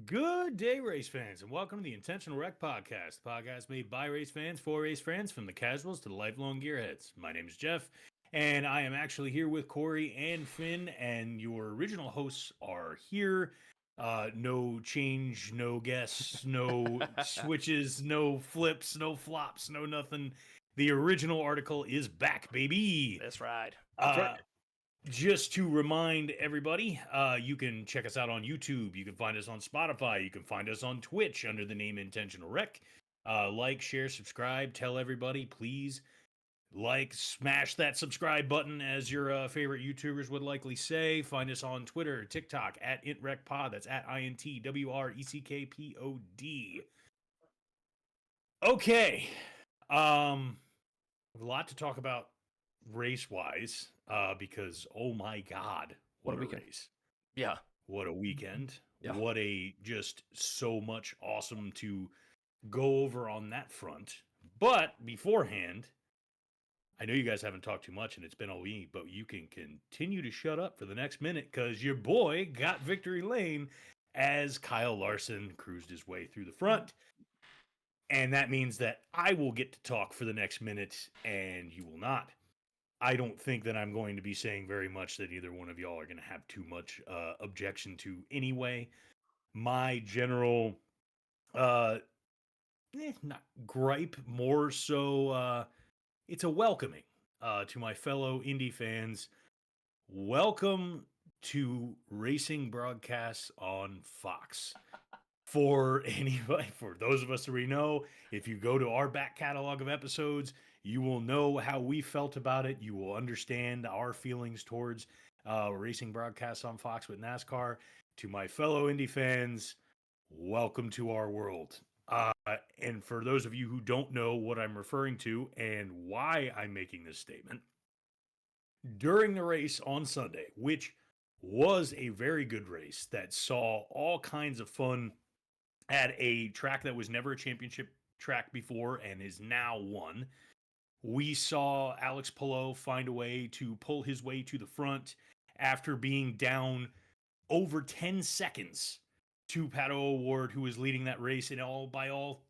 Good day, race fans, and welcome to the Intentional Wreck Podcast, the podcast made by race fans for race fans, from the casuals to the lifelong gearheads. My name is Jeff, and I am actually here with Corey and Finn, and your original hosts are here. No change, no guess, no switches, no flips, no flops, no nothing. The original article is back, baby. That's right. Uh, just to remind everybody, you can check us out on YouTube. You can find us on Spotify. You can find us on Twitch under the name Intentional Rec. Like, share, subscribe. Tell everybody, please. Like, smash that subscribe button, as your favorite YouTubers would likely say. Find us on Twitter, TikTok, at IntWreckPod. That's at INTWRECKPOD. Okay. A lot to talk about race-wise, because, oh my God, what a race. Yeah. What a weekend. Yeah. What a just so much awesome to go over on that front. But beforehand, I know you guys haven't talked too much and it's been all week, but you can continue to shut up for the next minute because your boy got victory lane as Kyle Larson cruised his way through the front. And that means that I will get to talk for the next minute and you will not. I don't think that I'm going to be saying very much that either one of y'all are going to have too much objection to anyway. My general, not gripe, more so, it's a welcoming to my fellow indie fans. Welcome to racing broadcasts on Fox. For anybody, for those of us who know, if you go to our back catalog of episodes, you will know how we felt about it. You will understand our feelings towards racing broadcasts on Fox with NASCAR. To my fellow Indy fans, welcome to our world. And for those of you who don't know what I'm referring to and why I'm making this statement, during the race on Sunday, which was a very good race that saw all kinds of fun at a track that was never a championship track before and is now one. We saw Alex Palou find a way to pull his way to the front after being down over 10 seconds to Pato O'Ward, who was leading that race, and by all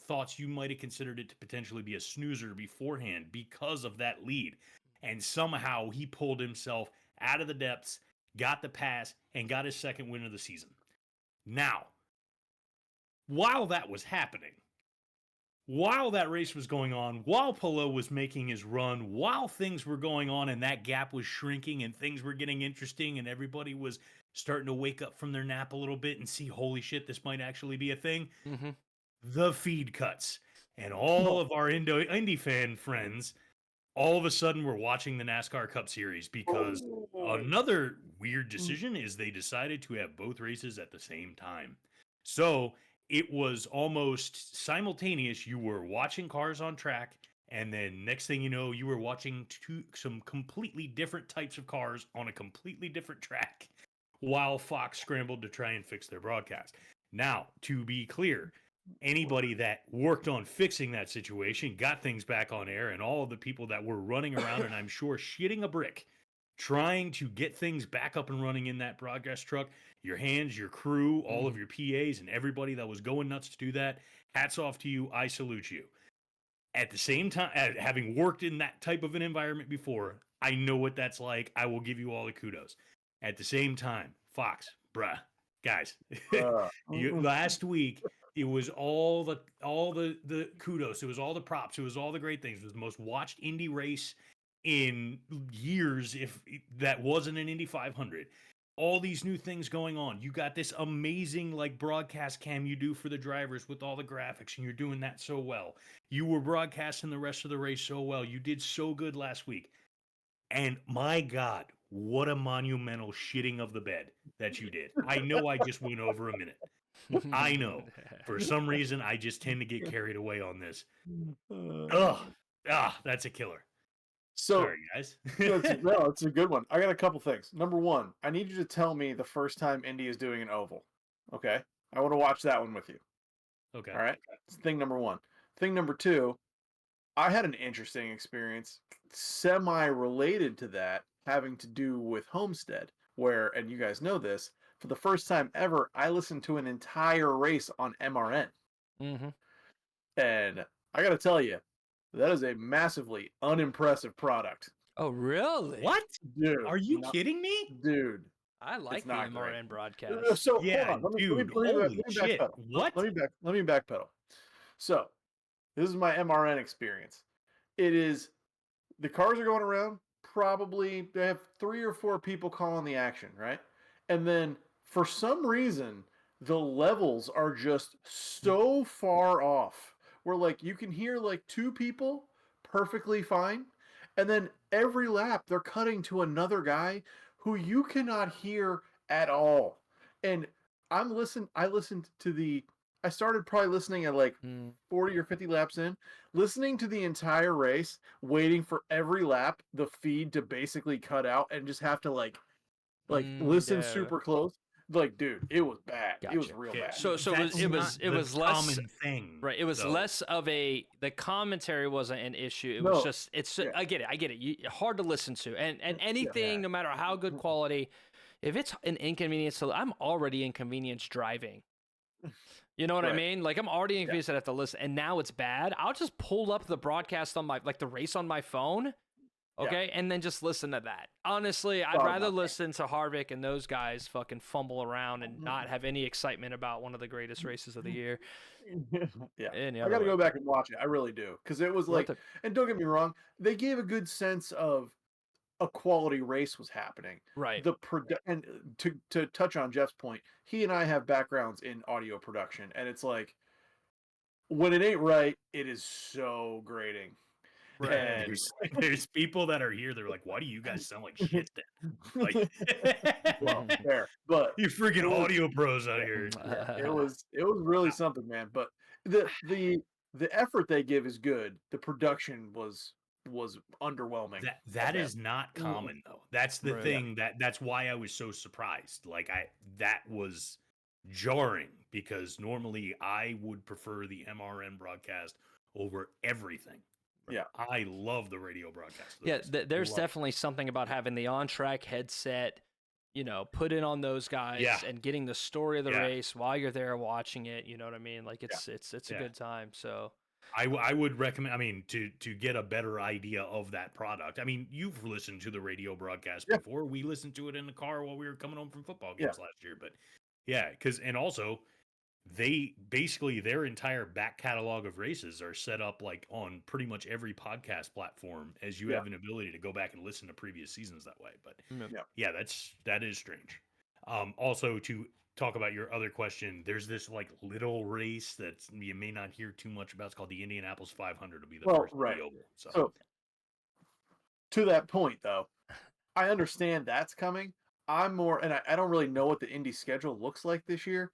thoughts, you might have considered it to potentially be a snoozer beforehand because of that lead. And somehow he pulled himself out of the depths, got the pass, and got his second win of the season. Now, while that was happening, while that race was going on, while Palou was making his run, while things were going on and that gap was shrinking and things were getting interesting and everybody was starting to wake up from their nap a little bit and see, holy shit, this might actually be a thing, the feed cuts. And all of our Indy fan friends, all of a sudden, were watching the NASCAR Cup Series because another weird decision is they decided to have both races at the same time. So it was almost simultaneous. You were watching cars on track, and then next thing you know, you were watching some completely different types of cars on a completely different track while Fox scrambled to try and fix their broadcast. Now, to be clear, anybody that worked on fixing that situation got things back on air, and all of the people that were running around and I'm sure shitting a brick trying to get things back up and running in that broadcast truck, your hands, your crew, all of your PAs, and everybody that was going nuts to do that, hats off to you. I salute you. At the same time, having worked in that type of an environment before, I know what that's like. I will give you all the kudos. At the same time, Fox, guys, last week it was all the kudos. It was all the props. It was all the great things. It was the most watched Indy race in years, if that wasn't an Indy 500. All these new things going on. You got this amazing broadcast cam you do for the drivers with all the graphics, and you're doing that so well. You were broadcasting the rest of the race so well. You did so good last week. And my God, what a monumental shitting of the bed that you did. I know I just went over a minute. I know. For some reason, I just tend to get carried away on this. That's a killer. So, sorry, guys. No, it's a good one. I got a couple things. Number one, I need you to tell me the first time Indy is doing an oval. Okay? I want to watch that one with you. Okay. All right? That's thing number one. Thing number two, I had an interesting experience semi-related to that, having to do with Homestead, where, and you guys know this, for the first time ever, I listened to an entire race on MRN. Mm-hmm. And I got to tell you, that is a massively unimpressive product. Oh, really? What? Dude. Are you kidding me? Dude. I like the not MRN great. broadcast. So Yeah, hold on. dude, Let holy me shit. backpedal. What? Let me backpedal. So this is my MRN experience. It is the cars are going around. Probably they have 3 or 4 people calling the action, right? And then for some reason the levels are just so far off. Where like you can hear like 2 people perfectly fine, and then every lap they're cutting to another guy who you cannot hear at all. And I listened to I started probably listening at like 40 or 50 laps in, listening to the entire race, waiting for every lap the feed to basically cut out and just have to like listen super close. Like, dude, it was bad. It was Gotcha. real Okay, bad. So that's it not was the less common thing, right. It was though. less of the commentary wasn't an issue. It No. was just Yeah. I get it. Hard to listen to, and anything, no matter how good quality, if it's an inconvenience, so I'm already inconvenienced driving. You know what I Right. mean? Like I'm already inconvenienced that I have to listen, and now it's bad. I'll just pull up the broadcast on my the race on my phone. Okay, and then just listen to that. Honestly, I'd rather listen to Harvick and those guys fucking fumble around and not have any excitement about one of the greatest races of the year. Yeah. Any I other got to way. go back and watch it. I really do. Because it was like, Worth it. and don't get me wrong, they gave a good sense of a quality race was happening. Right. And to touch on Jeff's point, he and I have backgrounds in audio production, and it's like when it ain't right, it is so grating. Right. And There's people that are here. They're like, "Why do you guys sound like shit?" Then, like, well, fair, but you freaking was- audio pros out here. yeah, it was really something, man. But the effort they give is good. The production was underwhelming. That is not common though. That's the Right. thing that's why I was so surprised. Like that was jarring because normally I would prefer the MRN broadcast over everything. Yeah. I love the radio broadcast. Yeah, there's definitely something about having the on-track headset, put in on those guys and getting the story of the race while you're there watching it. You know what I mean? Like it's a good time. So I would recommend. I mean, to get a better idea of that product. I mean, you've listened to the radio broadcast before. We listened to it in the car while we were coming home from football games last year. But and also they basically their entire back catalog of races are set up like on pretty much every podcast platform, as you have an ability to go back and listen to previous seasons that way. But that is strange. Also to talk about your other question, there's this like little race that you may not hear too much about. It's called the Indianapolis 500. It'll be the first of the oval. So to that point though, I understand that's coming. I'm more, and I don't really know what the Indy schedule looks like this year.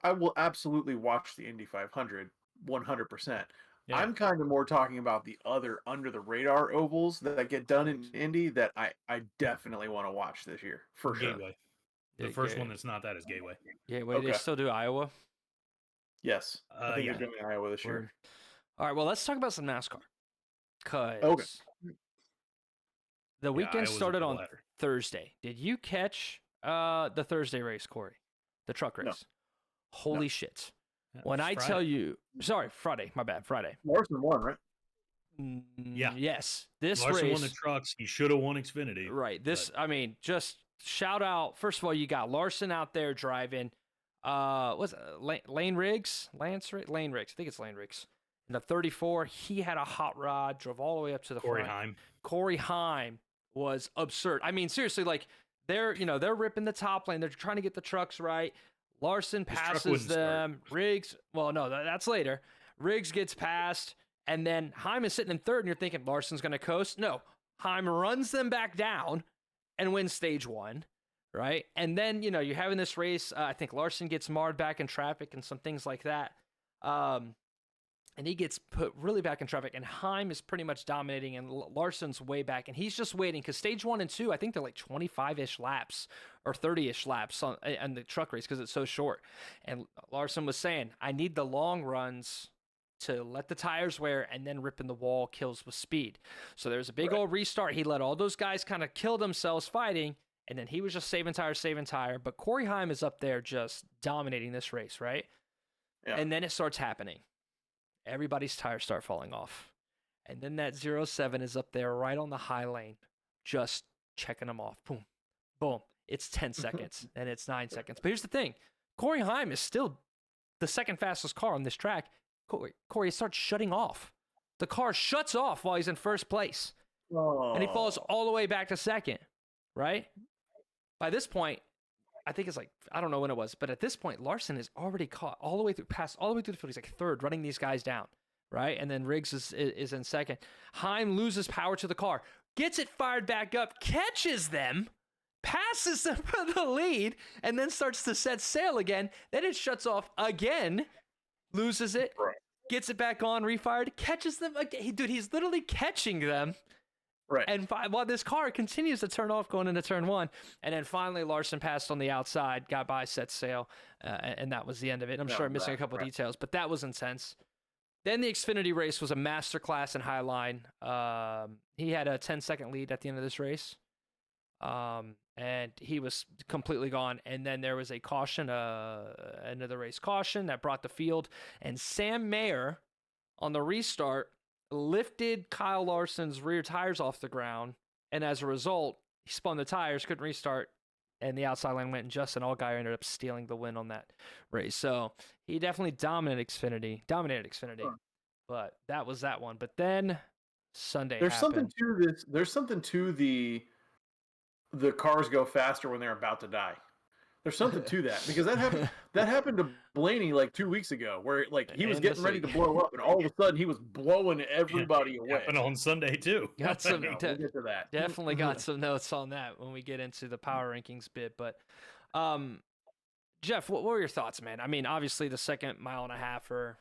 I will absolutely watch the Indy 500 100%. Yeah. I'm kind of more talking about the other under the radar ovals that get done in Indy that I definitely want to watch this year for sure. Gateway. The first one that's not that is Gateway. Gateway. They still do Iowa? Yes. I think they're doing Iowa this year. All right, well, let's talk about some NASCAR. Because the weekend started on Thursday. Did you catch the Thursday race, Corey? The truck race? No. Holy shit. When I tell you... Sorry, Friday. My bad. Friday. Larson won, right? Yeah. Yes. This Larson race... won the trucks. He should have won Xfinity. Right. I mean, just shout out. First of all, you got Larson out there driving. What's it, Lane Riggs? Lane Riggs. I think it's Lane Riggs. In the 34, he had a hot rod, drove all the way up to the front. Corey Heim was absurd. I mean, seriously, like they're ripping the top lane. They're trying to get the trucks right. Larson passes them. Riggs, well, no, that's later. Riggs gets passed, and then Heim is sitting in third, and you're thinking Larson's going to coast. No, Heim runs them back down and wins stage one, right? And then, you're having this race. I think Larson gets marred back in traffic and some things like that. And he gets put really back in traffic, and Heim is pretty much dominating, and Larson's way back, and he's just waiting, because stage 1 and 2, I think they're like 25-ish laps, or 30-ish laps on the truck race, because it's so short. And Larson was saying, I need the long runs to let the tires wear, and then ripping the wall kills with speed. So there's a big old restart. He let all those guys kind of kill themselves fighting, And then he was just saving tire. But Corey Heim is up there just dominating this race, right? Yeah. And then it starts happening. Everybody's tires start falling off. And then that 07 is up there right on the high lane, just checking them off. Boom, boom. It's 10 seconds, and it's 9 seconds. But here's the thing. Corey Heim is still the second fastest car on this track. Corey starts shutting off. The car shuts off while he's in first place. Oh. And he falls all the way back to second, right? By this point, I think it's like, I don't know when it was, but at this point, Larson is already caught all the way through the field. He's like third, running these guys down, right? And then Riggs is in second. Heim loses power to the car, gets it fired back up, catches them, passes them for the lead, and then starts to set sail again. Then it shuts off again, loses it, gets it back on, refired, catches them again. Dude, he's literally catching them. Right. And while this car continues to turn off going into turn one, and then finally Larson passed on the outside, got by, set sail, and that was the end of it. I'm sure I'm missing a couple details, but that was intense. Then the Xfinity race was a masterclass in Highline. He had a 10-second lead at the end of this race, and he was completely gone. And then there was a caution, end of the race caution that brought the field, and Sam Mayer on the restart lifted Kyle Larson's rear tires off the ground, and as a result, he spun the tires, couldn't restart, and the outside lane went, and Justin Allgaier ended up stealing the win on that race. So he definitely dominated Xfinity, but that was that one. But then Sunday There's happened. something to this. There's something to the cars go faster when they're about to die. There's something to that, because that happened to Blaney like 2 weeks ago, where like he was getting ready to blow up, and all of a sudden he was blowing everybody away. Happened on Sunday too. Got some, we'll get to that. Definitely got some notes on that when we get into the power rankings bit. But Jeff, what were your thoughts, man? I mean, obviously the second mile and a halfer,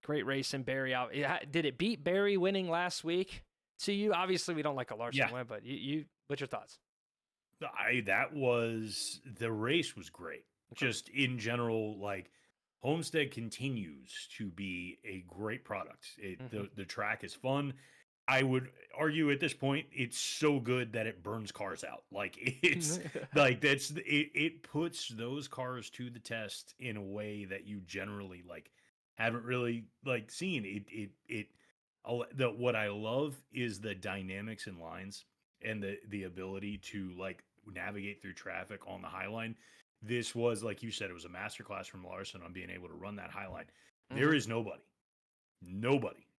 great race in Barry out. Did it beat Barry winning last week to you? Obviously we don't like a Larson win, but you what's your thoughts? The race was great. Okay. Just in general, like Homestead continues to be a great product. The track is fun. I would argue at this point it's so good that it burns cars out. Like it's like it puts those cars to the test in a way that you generally like haven't really like seen. What I love is the dynamics in lines and the ability to like navigate through traffic on the high line. This was, like you said, it was a masterclass from Larson on being able to run that high line. There is nobody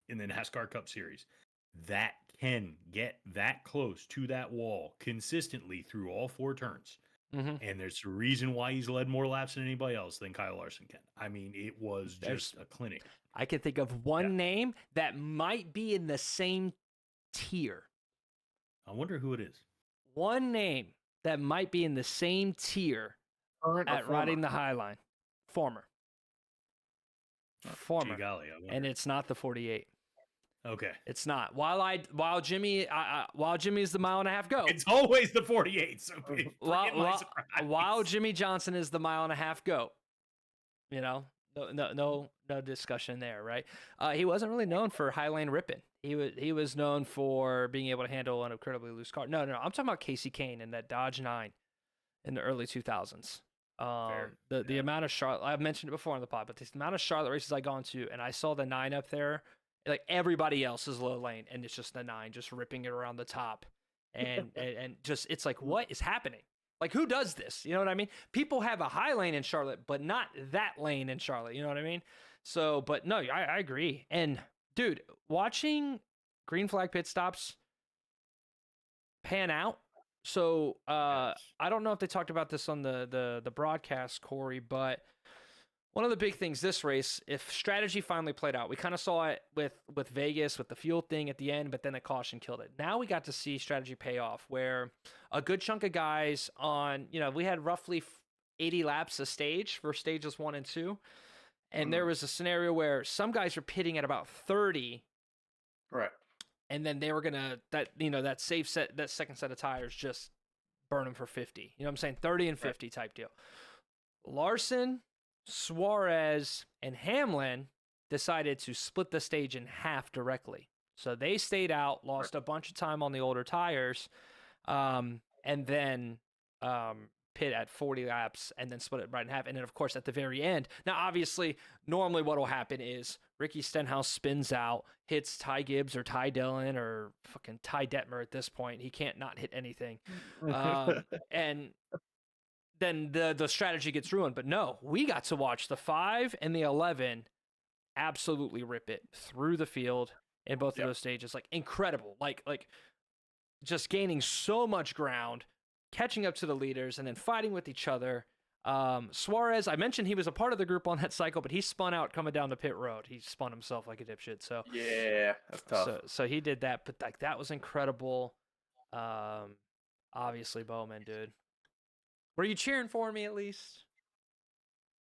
in the NASCAR Cup Series that can get that close to that wall consistently through all four turns. And there's a reason why he's led more laps than anybody else than Kyle Larson can. I mean, it was just a clinic. I can think of one name that might be in the same tier. I wonder who it is. One name that might be in the same tier at riding the high line. Former. Gee golly, and it's not the 48. Okay. It's not. While Jimmy is the mile and a half go. It's always the 48. So while Jimmy Johnson is the mile and a half go. You know, no discussion there, right? He wasn't really known for high lane ripping. He was known for being able to handle an incredibly loose car. No. I'm talking about Casey Kane and that Dodge 9 in the early 2000s. The amount of Charlotte, I've mentioned it before on the pod, but the amount of Charlotte races I gone to, and I saw the 9 up there, like everybody else is low lane, and it's just the 9 just ripping it around the top, and just it's like, what is happening? Like, who does this? You know what I mean? People have a high lane in Charlotte, but not that lane in Charlotte. You know what I mean? So, but no, I agree. And dude, watching green flag pit stops pan out. So I don't know if they talked about this on the broadcast, Corey, but one of the big things this race, if strategy finally played out, we kind of saw it with Vegas with the fuel thing at the end, but then the caution killed it. Now we got to see strategy pay off, where a good chunk of guys on, we had roughly 80 laps a stage for stages 1 and 2. And there was a scenario where some guys were pitting at about 30. Right. And then they were going to, that second set of tires, just burn them for 50. You know what I'm saying? 30 and 50 type deal. Larson, Suarez, and Hamlin decided to split the stage in half directly. So they stayed out, lost a bunch of time on the older tires. and then pit at 40 laps and then split it right in half. And then, of course, at the very end. Now, obviously, normally what will happen is Ricky Stenhouse spins out, hits Ty Gibbs or Ty Dillon or fucking Ty Detmer at this point. He can't not hit anything. And then the strategy gets ruined. But no, we got to watch the 5 and the 11 absolutely rip it through the field in both of those stages. Like, incredible. Like just gaining so much ground, catching up to the leaders, and then fighting with each other. Suarez, I mentioned he was a part of the group on that cycle, but he spun out coming down the pit road. He spun himself like a dipshit. So yeah, that's tough. So he did that, but like that was incredible. Obviously Bowman, dude. Were you cheering for me at least?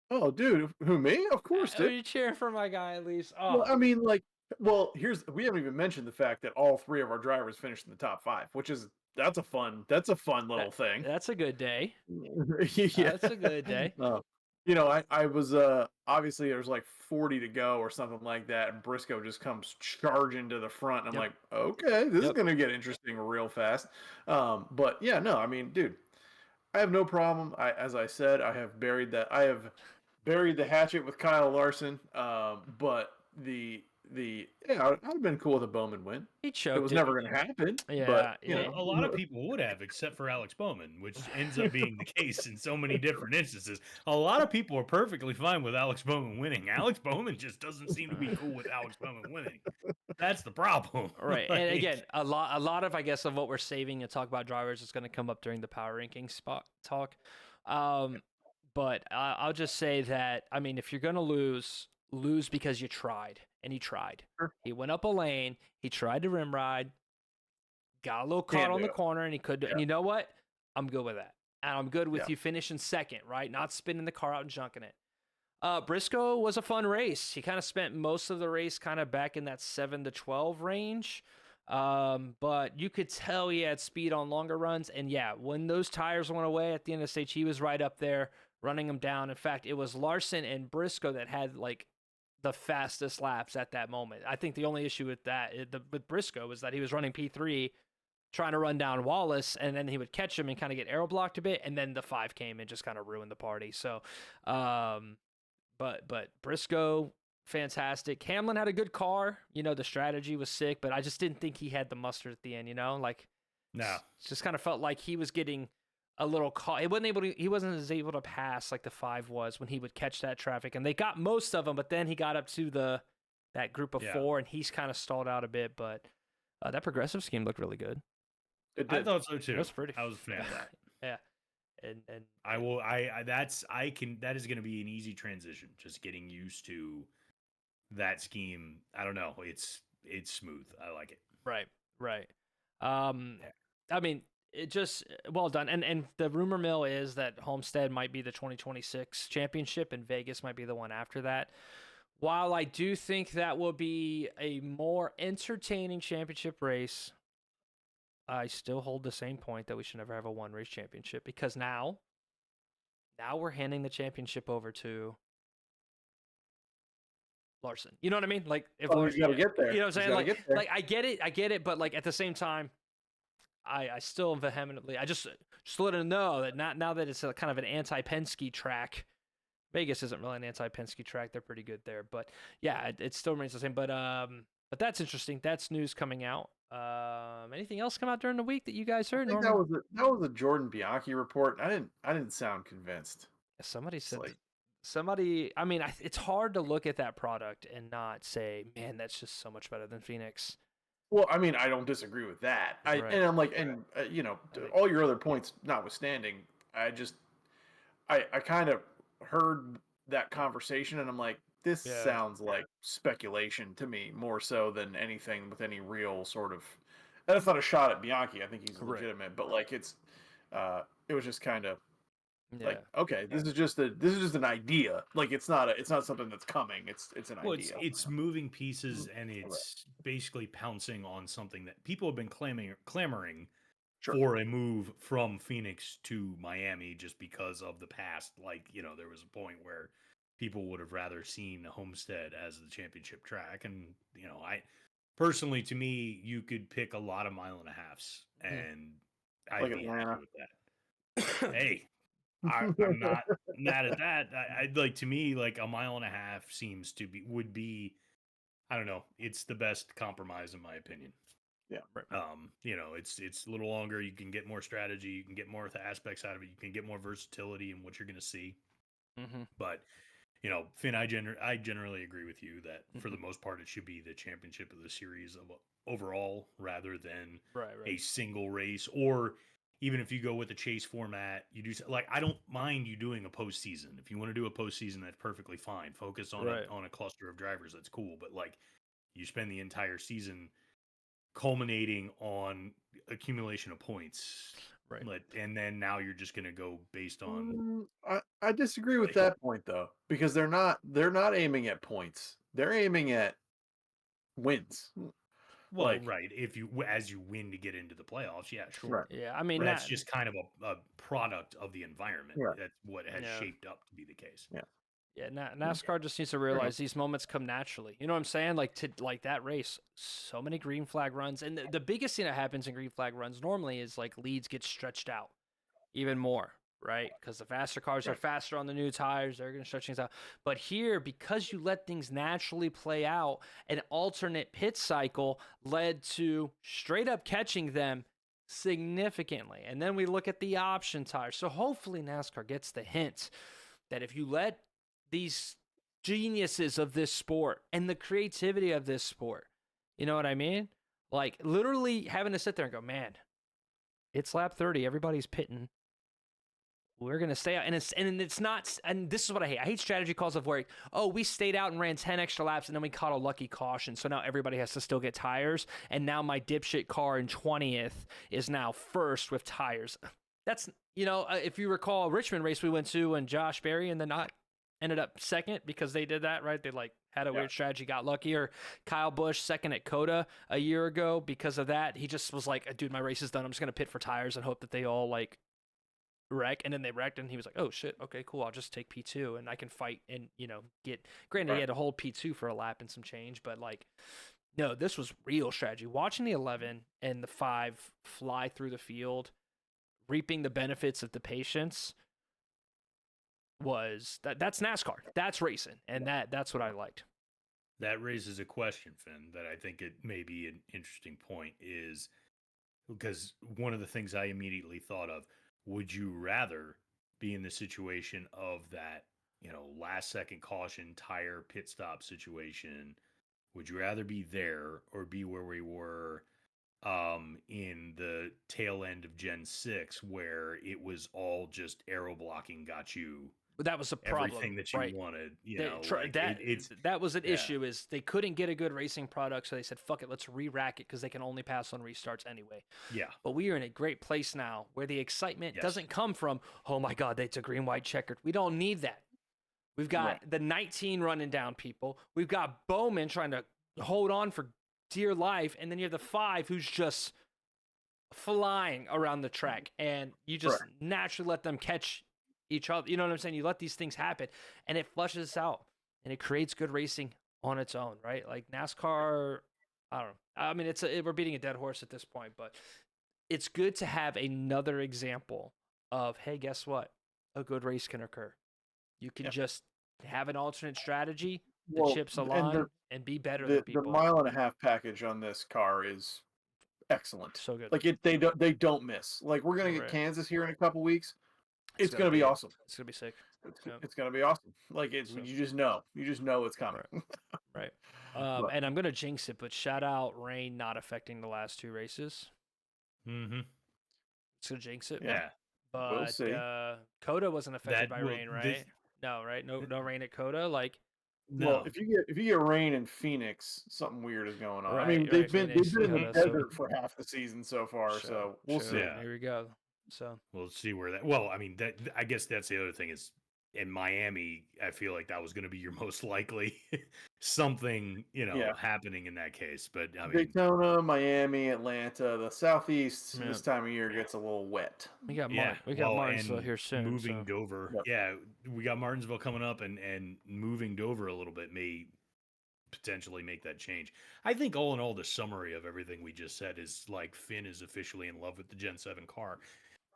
Oh, dude, who, me? Of course, dude. Were you cheering for my guy at least? Oh, Well, I mean, like, we haven't even mentioned the fact that all 3 of our drivers finished in the top 5, which is that's a fun little thing. That's a good day. Yeah, That's a good day. I was obviously there was like 40 to go or something like that, and Briscoe just comes charging to the front. And I'm like, okay, this is gonna get interesting real fast. But yeah, no, I mean, dude, I have no problem. As I said, I have buried the hatchet with Kyle Larson. But I'd have been cool with a Bowman win. He choked. It was never going to happen. Yeah, but a lot of people would have, except for Alex Bowman, which ends up being the case in so many different instances. A lot of people are perfectly fine with Alex Bowman winning. Alex Bowman just doesn't seem to be cool with Alex Bowman winning. That's the problem. Right. And again, a lot of, I guess, of what we're saving to talk about drivers is going to come up during the power ranking spot talk. But I'll just say that, I mean, if you're going to lose because you tried, and he tried. Sure. He went up a lane, he tried to rim ride, got a little caught on the corner, and he could. Yeah. And you know what? I'm good with that. And I'm good with you finishing second, right? Not spinning the car out and junking it. Briscoe was a fun race. He kind of spent most of the race kind of back in that 7 to 12 range. But you could tell he had speed on longer runs. And yeah, when those tires went away at the end of the stage, he was right up there running them down. In fact, it was Larson and Briscoe that had like the fastest laps at that moment. I think the only issue with that, with Briscoe, was that he was running P3 trying to run down Wallace, and then he would catch him and kind of get aero blocked a bit, and then the 5 came and just kind of ruined the party. So, but Briscoe, fantastic. Hamlin had a good car. The strategy was sick, but I just didn't think he had the mustard at the end, like, no, just kind of felt like he was getting a little caught. He wasn't as able to pass like the 5 was when he would catch that traffic, and they got most of them, but then he got up to that group of 4, and he's kind of stalled out a bit. But that progressive scheme looked really good. I thought so too. It was pretty. I was a fan of that. Yeah, and that is going to be an easy transition. Just getting used to that scheme. I don't know. It's smooth. I like it. Right. I mean, it just well done. And the rumor mill is that Homestead might be the 2026 championship, and Vegas might be the one after that. While I do think that will be a more entertaining championship race, I still hold the same point that we should never have a one race championship, because now we're handing the championship over to Larson. You know what I mean? Like, if Larson, you gotta get there. You know what I'm saying? Like I get it, but like at the same time, I still vehemently, I just let him know that now that it's a kind of an anti-Penske track. Vegas isn't really an anti-Penske track. They're pretty good there, but yeah, it still remains the same. But that's interesting. That's news coming out. Anything else come out during the week that you guys heard? I think that was a Jordan Bianchi report. I didn't sound convinced. Somebody said somebody. I mean, it's hard to look at that product and not say, man, that's just so much better than Phoenix. Well, I mean, I don't disagree with that. And I'm like, all your other points notwithstanding, I kind of heard that conversation, and I'm like, this sounds like speculation to me more so than anything with any real sort of. And it's not a shot at Bianchi. I think he's legitimate, but like it was just kind of like, okay, this is just an idea. Like it's not something that's coming. It's an idea. It's moving pieces, and it's basically pouncing on something that people have been clamoring for a move from Phoenix to Miami just because of the past. Like, there was a point where people would have rather seen Homestead as the championship track. And, I personally, to me, you could pick a lot of 1.5 miles and I'd Like be happy Atlanta. with that. Hey, I'm not mad at that. I'd like, to me, like, a mile and a half would be, I don't know. It's the best compromise in my opinion. Yeah. It's a little longer. You can get more strategy. You can get more of the aspects out of it. You can get more versatility in what you're going to see. Mm-hmm. But Finn, I generally agree with you that for the most part, it should be the championship of the series overall rather than a single race. Or even if you go with the chase format, you do, like, I don't mind you doing a postseason. If you want to do a postseason, that's perfectly fine. Focus on a cluster of drivers. That's cool. But, like, you spend the entire season culminating on accumulation of points. Right. And then now you're just going to go based on. I disagree with that point though, because they're not aiming at points. They're aiming at wins. Well, Like, right. As you win to get into the playoffs, yeah, sure. Right. Yeah, I mean, That's just kind of a product of the environment. Right. That's what has shaped up to be the case. Yeah. Yeah, NASCAR just needs to realize these moments come naturally. You know what I'm saying? Like that race, so many green flag runs, and the biggest thing that happens in green flag runs normally is like leads get stretched out even more, right? Because the faster cars are faster on the new tires, they're going to stretch things out. But here, because you let things naturally play out, an alternate pit cycle led to straight up catching them significantly. And then we look at the option tires. So hopefully NASCAR gets the hint that if you let these geniuses of this sport and the creativity of this sport, you know what I mean? Like literally having to sit there and go, man, it's lap 30. Everybody's pitting. We're going to stay out. And it's not, and this is what I hate. I hate strategy calls of where, oh, we stayed out and ran 10 extra laps and then we caught a lucky caution. So now everybody has to still get tires. And now my dipshit car in 20th is now first with tires. That's, if you recall Richmond race we went to and Josh Berry and then not ended up second because they did that, right? They like had a weird strategy, got lucky. Or Kyle Busch second at Coda a year ago because of that. He just was like, dude, my race is done. I'm just going to pit for tires and hope that they all like wreck. And then they wrecked and he was like, oh shit, okay, cool. I'll just take P2 and I can fight and, get, granted he had to hold P2 for a lap and some change, but like, no, this was real strategy. Watching the 11 and the 5 fly through the field, reaping the benefits of the patience that's NASCAR. That's racing. And that's what I liked. That raises a question, Finn, that I think it may be an interesting point, is because one of the things I immediately thought of, would you rather be in the situation of that, last second caution tire pit stop situation? Would you rather be there or be where we were in the tail end of Gen 6 where it was all just aero blocking got you that was a problem. Everything that you wanted, that was an issue is they couldn't get a good racing product, so they said, fuck it, let's re-rack it because they can only pass on restarts anyway. Yeah. But we are in a great place now where the excitement doesn't come from, oh my God, it's a green, white checkered. We don't need that. We've got the 19 running down people. We've got Bowman trying to hold on for dear life, and then you have the 5 who's just flying around the track, and you just naturally let them catch each other. You know what I'm saying? You let these things happen and it flushes out and it creates good racing on its own, right? Like NASCAR, I don't know. I mean, we're beating a dead horse at this point, but it's good to have another example of, hey, guess what? A good race can occur. You can just have an alternate strategy, the chips align, and be better than people. The mile and a half package on this car is excellent. So good. Like they don't miss. Like we're gonna get Kansas here in a couple weeks. It's gonna be awesome. It's gonna be sick. It's gonna be awesome. Like you just know it's coming. Right. And I'm gonna jinx it, but shout out rain not affecting the last 2 races. Mm-hmm. It's gonna jinx it. Yeah. But we'll see. Coda wasn't affected by rain, right? No, right? No rain at Coda. Like, well, if you get rain in Phoenix, something weird is going on. Right, I mean, they've been in the desert so for half the season so far, so we'll see. Yeah. Here we go. So we'll see where that. Well, I mean, I guess that's the other thing is in Miami. I feel like that was going to be your most likely something, happening in that case. But I mean, Daytona, Miami, Atlanta, the Southeast this time of year gets a little wet. We got Martinsville here soon. Moving Dover. Yep. Yeah, we got Martinsville coming up, and moving Dover a little bit may potentially make that change. I think all in all, the summary of everything we just said is like Finn is officially in love with the Gen 7 car.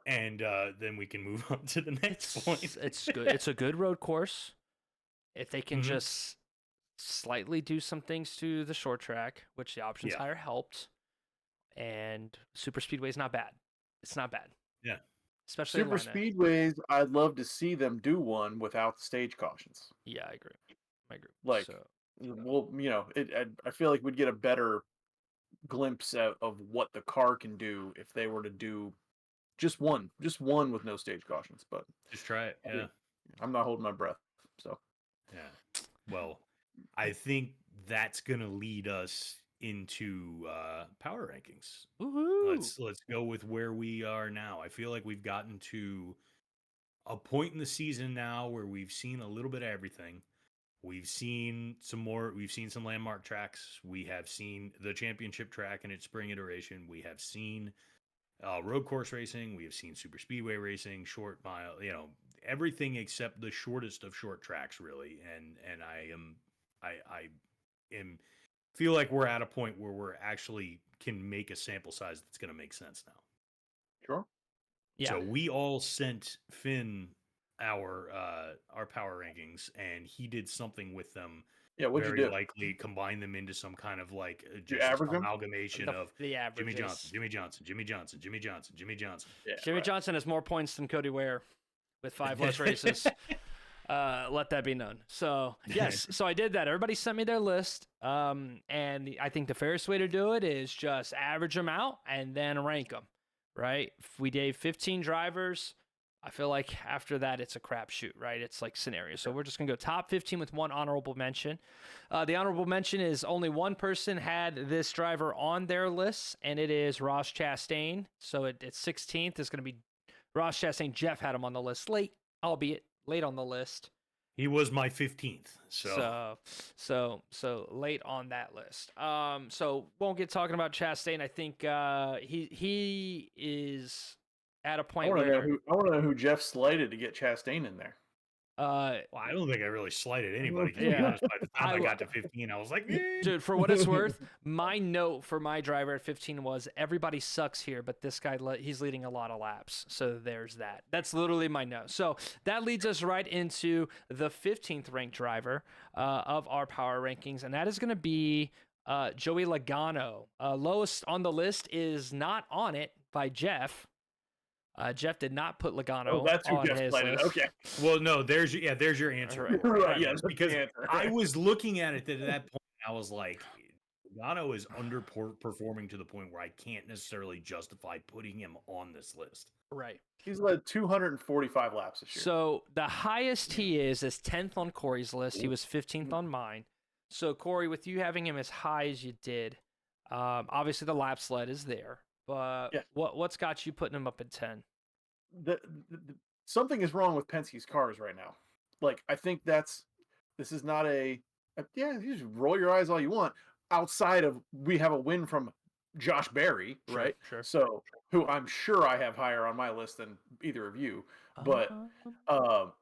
And then we can move on to the next point. It's good. It's a good road course. If they can Mhm. just slightly do some things to the short track, which the options Yeah. higher helped, and super speedway is not bad. It's not bad. Yeah. Especially Super Atlanta. speedways, I'd love to see them do one without the stage cautions. Yeah, I agree. Like, So well, I feel like we'd get a better glimpse of what the car can do if they were to do just one with no stage cautions. But Just try it. Yeah. I'm not holding my breath. So Yeah. Well, I think that's gonna lead us into power rankings. woohoo! Let's go with where we are now. I feel like we've gotten to a point in the season now where we've seen a little bit of everything. We've seen some landmark tracks. We have seen the championship track in its spring iteration. We have seen road course racing. We have seen super speedway racing, short mile, everything except the shortest of short tracks, really. And I am feel like we're at a point where we're actually can make a sample size that's going to make sense now. sure. Yeah. So we all sent Finn our power rankings, and he did something with them. Yeah, what'd you Very do? likely combine them into some kind of like you just average 'em? amalgamation of the Jimmy averages. Johnson, Jimmy Johnson, Jimmy Johnson, Jimmy Johnson, Jimmy Johnson. Yeah, Jimmy right. Johnson has more points than Cody Ware with 5 less races. Let that be known. So yes, so I did that. Everybody sent me their list, and I think the fairest way to do it is just average them out and then rank them. Right? If we did 15 drivers, I feel like after that it's a crapshoot. Right? It's like scenario. So we're just gonna go top 15 with one honorable mention. The honorable mention is only one person had this driver on their list, and it is Ross Chastain. So it's 16th. It's gonna be Ross Chastain. Jeff had him on the list late, albeit late on the list. He was my 15th. So So late on that list. So won't get talking about Chastain. I think he is at a I point want to where know who Jeff slighted to get Chastain in there. well, I don't think I really slighted anybody. To be Yeah. honest, by the time I got to 15, I was like, dude, for what it's worth, my note for my driver at 15 was everybody sucks here, but this guy he's leading a lot of laps. So there's that. That's literally my note. So that leads us right into the 15th ranked driver of our power rankings, and that is going to be Joey Logano. Lowest on the list is not on it by Jeff. Jeff did not put Logano Oh, that's who on Jeff his slighted. list. Okay. well, no, there's your answer. Right. Right, yeah, that's because the answer. I was looking at it at that point. I was like, Logano is underperforming to the point where I can't necessarily justify putting him on this list. Right. He's led 245 laps this year. So the highest he is 10th on Corey's list. He was 15th on mine. So Corey, with you having him as high as you did, obviously the lap sled is there. But Yeah. what's got you putting him up at 10? Something is wrong with Penske's cars right now. Like, I think this is not yeah, you just roll your eyes all you want. Outside of we have a win from Josh Berry, right? Sure. So who I'm sure I have higher on my list than either of you. But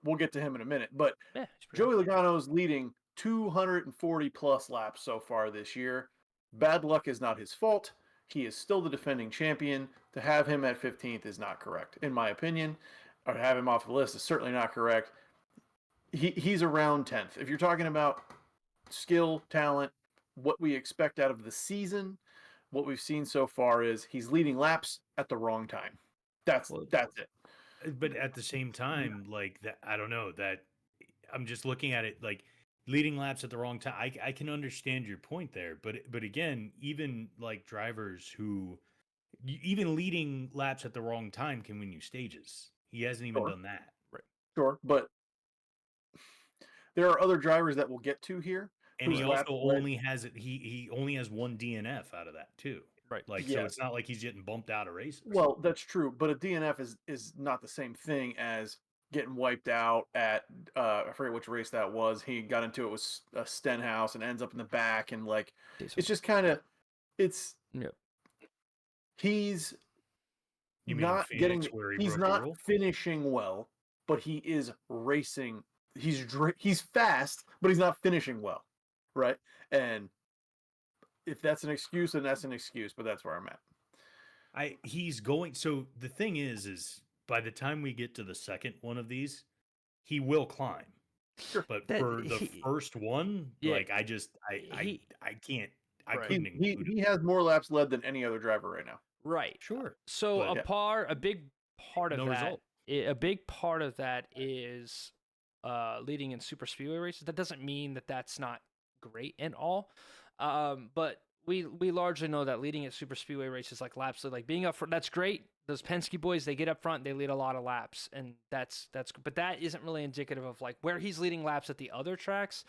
we'll get to him in a minute. But yeah, Joey Logano's leading 240 plus laps so far this year. Bad luck is not his fault. He is still the defending champion. To have him at 15th is not correct, in my opinion. Or to have him off the list is certainly not correct. He's around 10th. If you're talking about skill, talent, what we expect out of the season, what we've seen so far is he's leading laps at the wrong time. That's it. But at the same time, like that, I don't know that I'm just looking at it like leading laps at the wrong time. I can understand your point there, but again, even like drivers who even leading laps at the wrong time can win you stages. He hasn't even done that. Right. Sure, but there are other drivers that we'll get to here. And he also only has he only has one DNF out of that too. Right. Like so it's not like he's getting bumped out of races. Well, that's true, but a DNF is not the same thing as getting wiped out at I forget which race that was. He got into it with Stenhouse and ends up in the back, and like it's just kind of he's not getting he's not finishing well, but he is racing. He's fast, but he's not finishing well, right? And if that's an excuse, then that's an excuse. But that's where I'm at. He's going. So the thing is by the time we get to the second one of these, he will climb. Sure. But for the first one, Yeah, like I can't. I Right. couldn't include He him. has more laps led than any other driver right now. Right. Sure. So But- a big part of No that, result. a big part of that is leading in super speedway races. That doesn't mean that that's not great and all, but we largely know that leading at super speedway races like laps, like being up front, that's great. Those Penske boys, they get up front, they lead a lot of laps, and that's but that isn't really indicative of like where he's leading laps at the other tracks.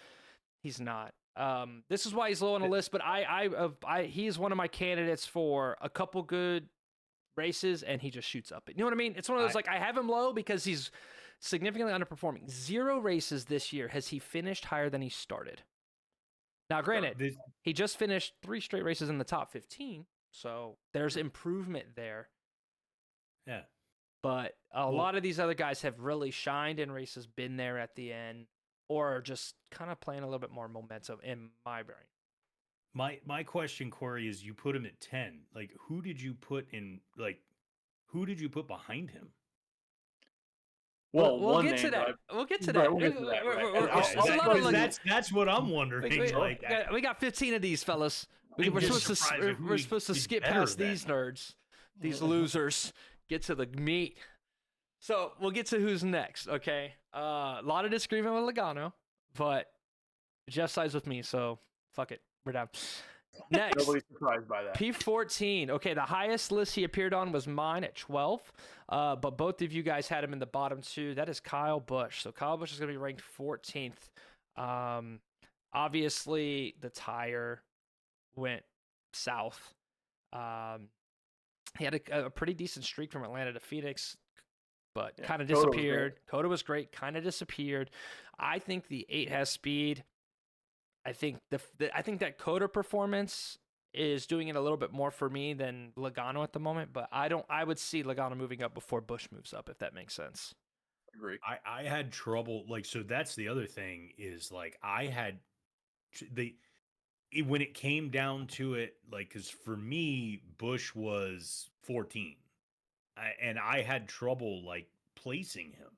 He's not. This is why he's low on the list, but he's one of my candidates for a couple good races, and he just shoots up. You know what I mean? It's one of those like I have him low because he's significantly underperforming. 0 races this year has he finished higher than he started. Now, granted, he just finished 3 straight races in the top 15, so there's improvement there. Yeah. But a lot of these other guys have really shined in races, been there at the end, or just kind of playing a little bit more momentum in my brain. My question, Corey, is you put him at 10. Like, who did you put behind him? Well, we'll get to that. We'll get to that. We'll get to that, right. That's what I'm wondering. We got 15 of these fellas. We're supposed to skip past these nerds, these losers. Get to the meat. So we'll get to who's next. Okay. A lot of disagreement with Logano, but Jeff sides with me, so fuck it. We're down. Next, Nobody's surprised by that. P14. Okay, the highest list he appeared on was mine at 12, but both of you guys had him in the bottom 2. That is Kyle Busch. So Kyle Busch is going to be ranked 14th. Obviously, the tire went south. He had a pretty decent streak from Atlanta to Phoenix, but kind of disappeared. Coda was great, kind of disappeared. I think the 8 has speed. I think I think that Coda performance is doing it a little bit more for me than Logano at the moment, but I would see Logano moving up before Busch moves up, if that makes sense. Agree. I had trouble, like, so that's the other thing is like I had when it came down to it, like, because for me, Bush was 14, and I had trouble like placing him,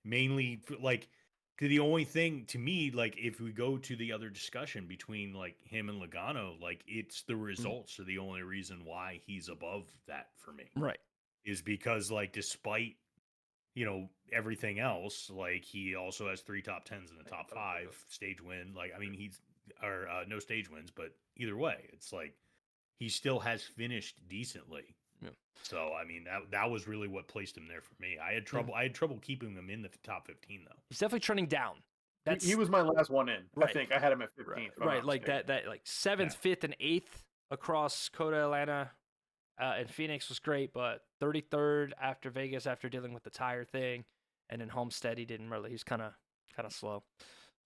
mainly like. Because the only thing to me, like, if we go to the other discussion between like him and Logano, like it's the results are the only reason why he's above that for me. Right. Is because like despite everything else, like he also has 3 top 10s in the top 5 stage win. Like I mean he's no stage wins, but either way, it's like he still has finished decently. Yeah. So I mean that was really what placed him there for me. I had trouble keeping him in the top 15 though. He's definitely trending down. He was my last one in. Right. I think I had him at 15th. Right, like that like 7th, 5th, and 8th across Coda, Atlanta, and Phoenix was great, but 33rd after Vegas after dealing with the tire thing, and then Homestead he was kind of slow.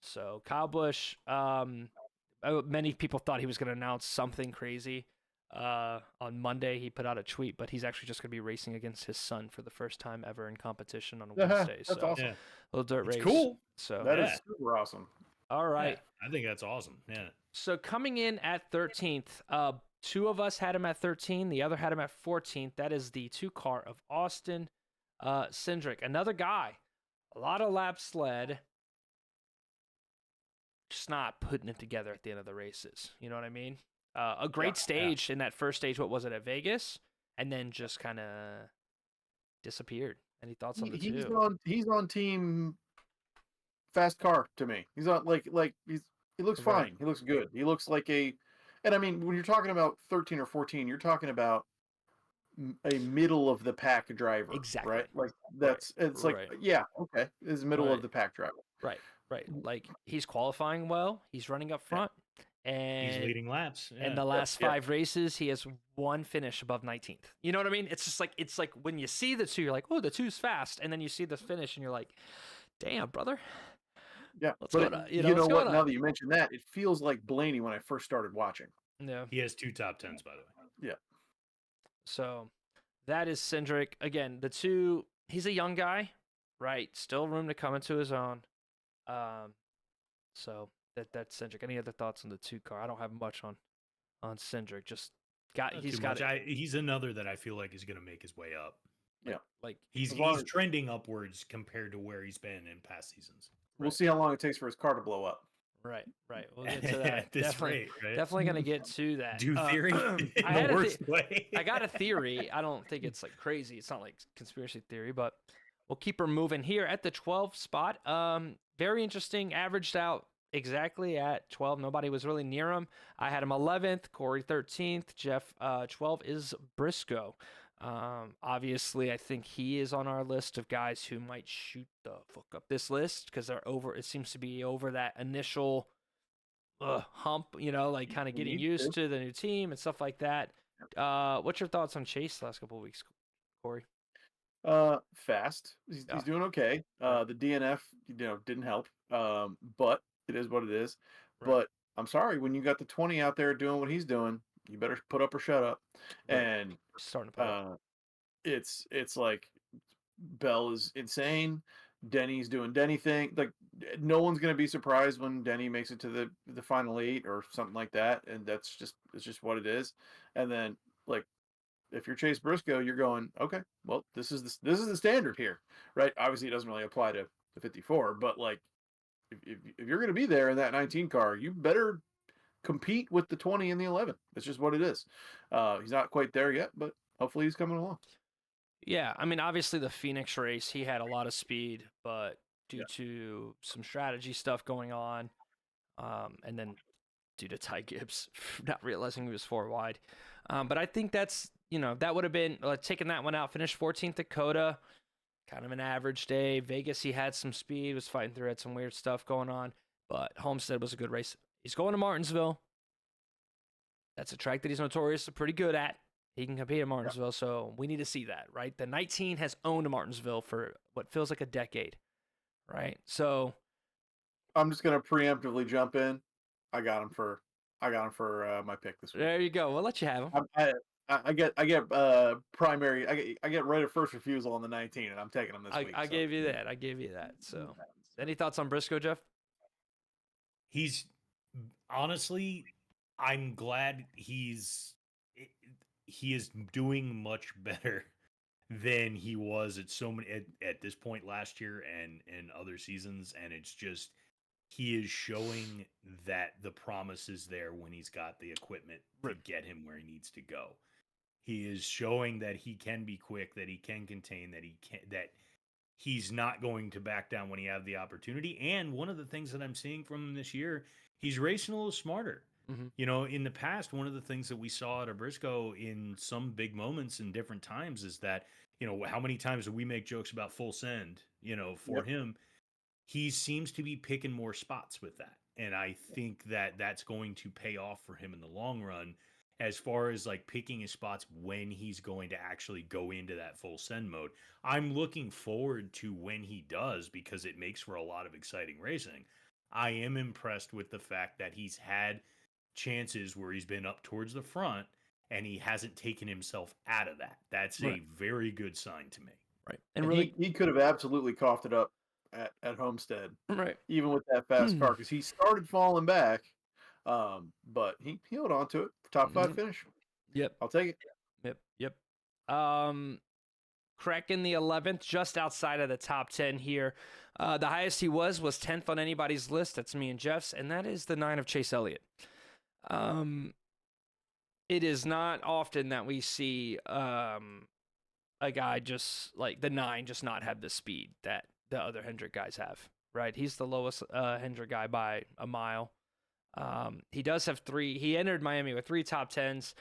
So Kyle Busch, many people thought he was going to announce something crazy. On Monday he put out a tweet, but he's actually just going to be racing against his son for the first time ever in competition on a Wednesday. That's awesome. Yeah. Little dirt race. Cool. So That is super awesome. all right. Yeah, I think that's awesome. Yeah. So coming in at 13th, 2 of us had him at 13. The other had him at 14th. That is the 2 car of Austin Cindric. Another guy, a lot of laps led, just not putting it together at the end of the races. You know what I mean? A great stage in that first stage. What was it at Vegas? And then just kind of disappeared. Any thoughts on the 2? He's on team fast car to me. He's on he looks fine. Right. He looks good. He looks like and I mean when you're talking about 13 or 14, you're talking about a middle of the pack driver. Exactly. Right? Like that's it's like okay, is middle of the pack driver. Right. Like he's qualifying well. He's running up front. And he's leading laps. In the last 5 races, he has 1 finish above 19th. You know what I mean? It's just like when you see the 2, you're like, oh, the 2's fast, and then you see the finish, and you're like, damn, brother. Yeah, what's but going on? you know what? Now that you mentioned that, it feels like Blaney when I first started watching. Yeah, he has 2 top 10s by the way. Yeah. So that is Cindric. Again, the 2. He's a young guy, right? Still room to come into his own. So that Cindric. Any other thoughts on the 2 car? I don't have much on Cindric. Just Not he's too got much. it. He's another that I feel like is going to make his way up. Like He's As long he's as- trending upwards compared to where he's been in past seasons. We'll see how long it takes for his car to blow up. right. We'll get to that. At this definitely, rate, right? definitely gonna get to that. Do theory in I the had worst way. I got a theory. I don't think it's like crazy. It's not like conspiracy theory, but we'll keep her moving here at the 12 spot. Very interesting. Averaged out exactly at 12. Nobody was really near him. I had him 11th, Corey 13th, Jeff 12 is Briscoe. Obviously, I think he is on our list of guys who might shoot the fuck up this list because they're over. It seems to be over that initial hump, like kind of getting used to the new team and stuff like that. What's your thoughts on Chase the last couple of weeks, Corey? Fast. He's doing okay. The DNF, didn't help. But it is what it is. Right. But I'm sorry, when you got the 20 out there doing what he's doing, you better put up or shut up. Right. And Starting to put up. it's like Bell is insane. Denny's doing Denny thing. Like no one's gonna be surprised when Denny makes it to the final 8 or something like that. And it's just what it is. And then like if you're Chase Briscoe, you're going, okay, well, this is the standard here, right? Obviously, it doesn't really apply to the 54, but like if you're going to be there in that 19 car, you better compete with the 20 and the 11. That's just what it is. He's not quite there yet, but hopefully he's coming along. Yeah, I mean, obviously the Phoenix race, he had a lot of speed, but due to some strategy stuff going on, and then due to Ty Gibbs not realizing he was 4 wide. But I think that's, that would have been, taking that one out, finished 14th Dakota, kind of an average day. Vegas, he had some speed, was fighting through, had some weird stuff going on, but Homestead was a good race. He's going to Martinsville. That's a track that he's notoriously pretty good at. He can compete at Martinsville, so we need to see that, right? The 19 has owned Martinsville for what feels like a decade, right? So I'm just gonna preemptively jump in. I got him for my pick this week. there you go. We'll let you have him. I get primary. I get right of first refusal on the 19, and I'm taking him this week. I gave you that. So, any thoughts on Briscoe, Jeff? He's honestly, I'm glad he is doing much better than he was at so many at this point last year and other seasons, and it's just he is showing that the promise is there when he's got the equipment to get him where he needs to go. He is showing that he can be quick, that he can contain, that he's not going to back down when he have the opportunity. And one of the things that I'm seeing from him this year, he's racing a little smarter. Mm-hmm. In the past, one of the things that we saw at Briscoe in some big moments in different times is that, how many times do we make jokes about full send, for him? He seems to be picking more spots with that. And I think that that's going to pay off for him in the long run as far as like picking his spots when he's going to actually go into that full send mode. I'm looking forward to when he does because it makes for a lot of exciting racing. I am impressed with the fact that he's had chances where he's been up towards the front and he hasn't taken himself out of that. That's a very good sign to me. Right. And really, he could have absolutely coughed it up at Homestead, right? Even with that fast car, because he started falling back, but he held on to it. Top 5 finish. Yep, I'll take it. Yep. Cracking the 11th, just outside of the top 10 here. The highest he was 10th on anybody's list. That's me and Jeff's, and that is the 9 of Chase Elliott. It is not often that we see a guy just like the 9 just not have the speed that the other Hendrick guys have, right? He's the lowest Hendrick guy by a mile. He does have 3. He entered Miami with 3 top 10s.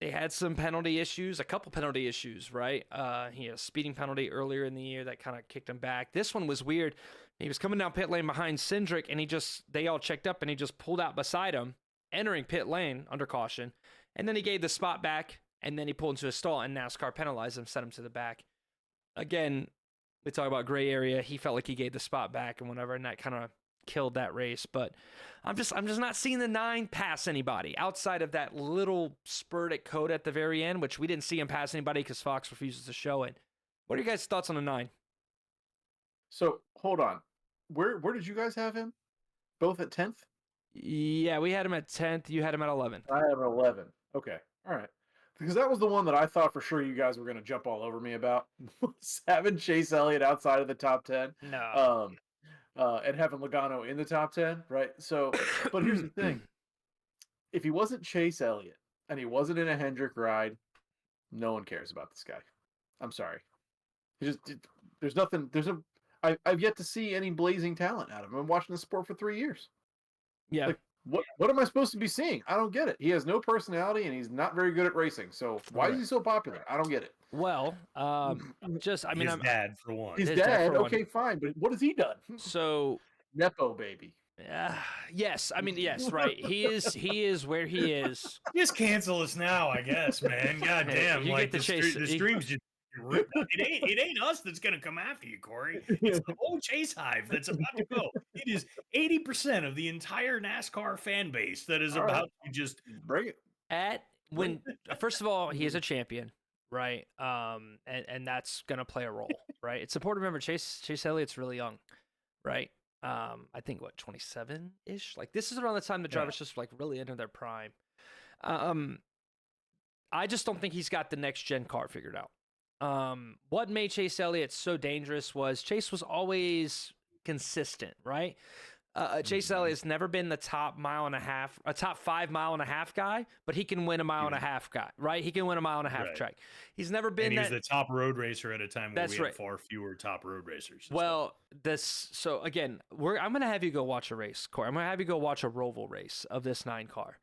They had some penalty issues, a couple penalty issues, right? He had a speeding penalty earlier in the year that kind of kicked him back. This one was weird. He was coming down pit lane behind Cindric, and they all checked up, and he just pulled out beside him, entering pit lane under caution. And then he gave the spot back, and then he pulled into a stall, and NASCAR penalized him, sent him to the back. Again, we talk about gray area. He felt like he gave the spot back and whatever, and that kind of killed that race. But I'm just not seeing the 9 pass anybody outside of that little spurt at Coda at the very end, which we didn't see him pass anybody because Fox refuses to show it. What are your guys' thoughts on the 9? So hold on, where did you guys have him? both at 10th? Yeah, we had him at 10th. You had him at 11th. I have 11. Okay. All right. Because that was the one that I thought for sure you guys were going to jump all over me about. Was having Chase Elliott outside of the top 10. No. And having Logano in the top 10, right? So, but here's the thing. If he wasn't Chase Elliott and he wasn't in a Hendrick ride, no one cares about this guy. I'm sorry. There's nothing. I've yet to see any blazing talent out of him. I'm watching the sport for 3 years. Yeah. Like, what am I supposed to be seeing? I don't get it. He has no personality and he's not very good at racing. So why is he so popular? I don't get it. Well, his dad for one. His His dad dad, for one. okay, fine, but what has he done? So Nepo baby. yes, yes, right. He is where he is. Just cancel us now, I guess, man. God damn, You like get to chase the streams just. It ain't us that's gonna come after you, Corey. It's the whole Chase hive that's about to go. It is 80% of the entire NASCAR fan base that is about to just bring it. First of all, he is a champion, right? And that's gonna play a role, right? It's important to remember Chase Elliott's really young, right? I think 27-ish. Like this is around the time the drivers just like really enter their prime. I just don't think he's got the next gen car figured out. What made Chase Elliott so dangerous was Chase was always consistent, right? Chase Elliott's never been the top 5 mile and a half guy, but he can win a mile and a half guy, right? He can win a mile and a half track. He's never been and he's the top road racer at a time where we have far fewer top road racers. Well, so again, I'm going to have you go watch a race, Corey. I'm going to have you go watch a Roval race of this 9 car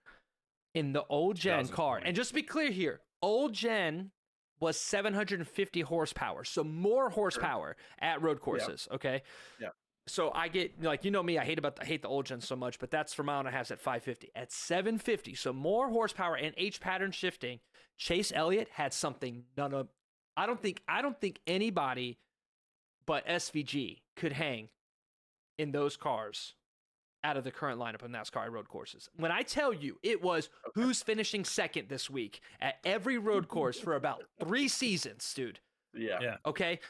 in the old gen car. And just to be clear here, old gen was 750 horsepower, so more horsepower at road courses. Yeah. Okay. Yeah. So I get like me, I hate the old gen so much, but that's for mile and a half at 550. At 750, so more horsepower and H pattern shifting. Chase Elliott had something I don't think anybody but SVG could hang in those cars out of the current lineup of NASCAR road courses. When I tell you it was who's finishing second this week at every road course for about 3 seasons, dude. Yeah. Okay.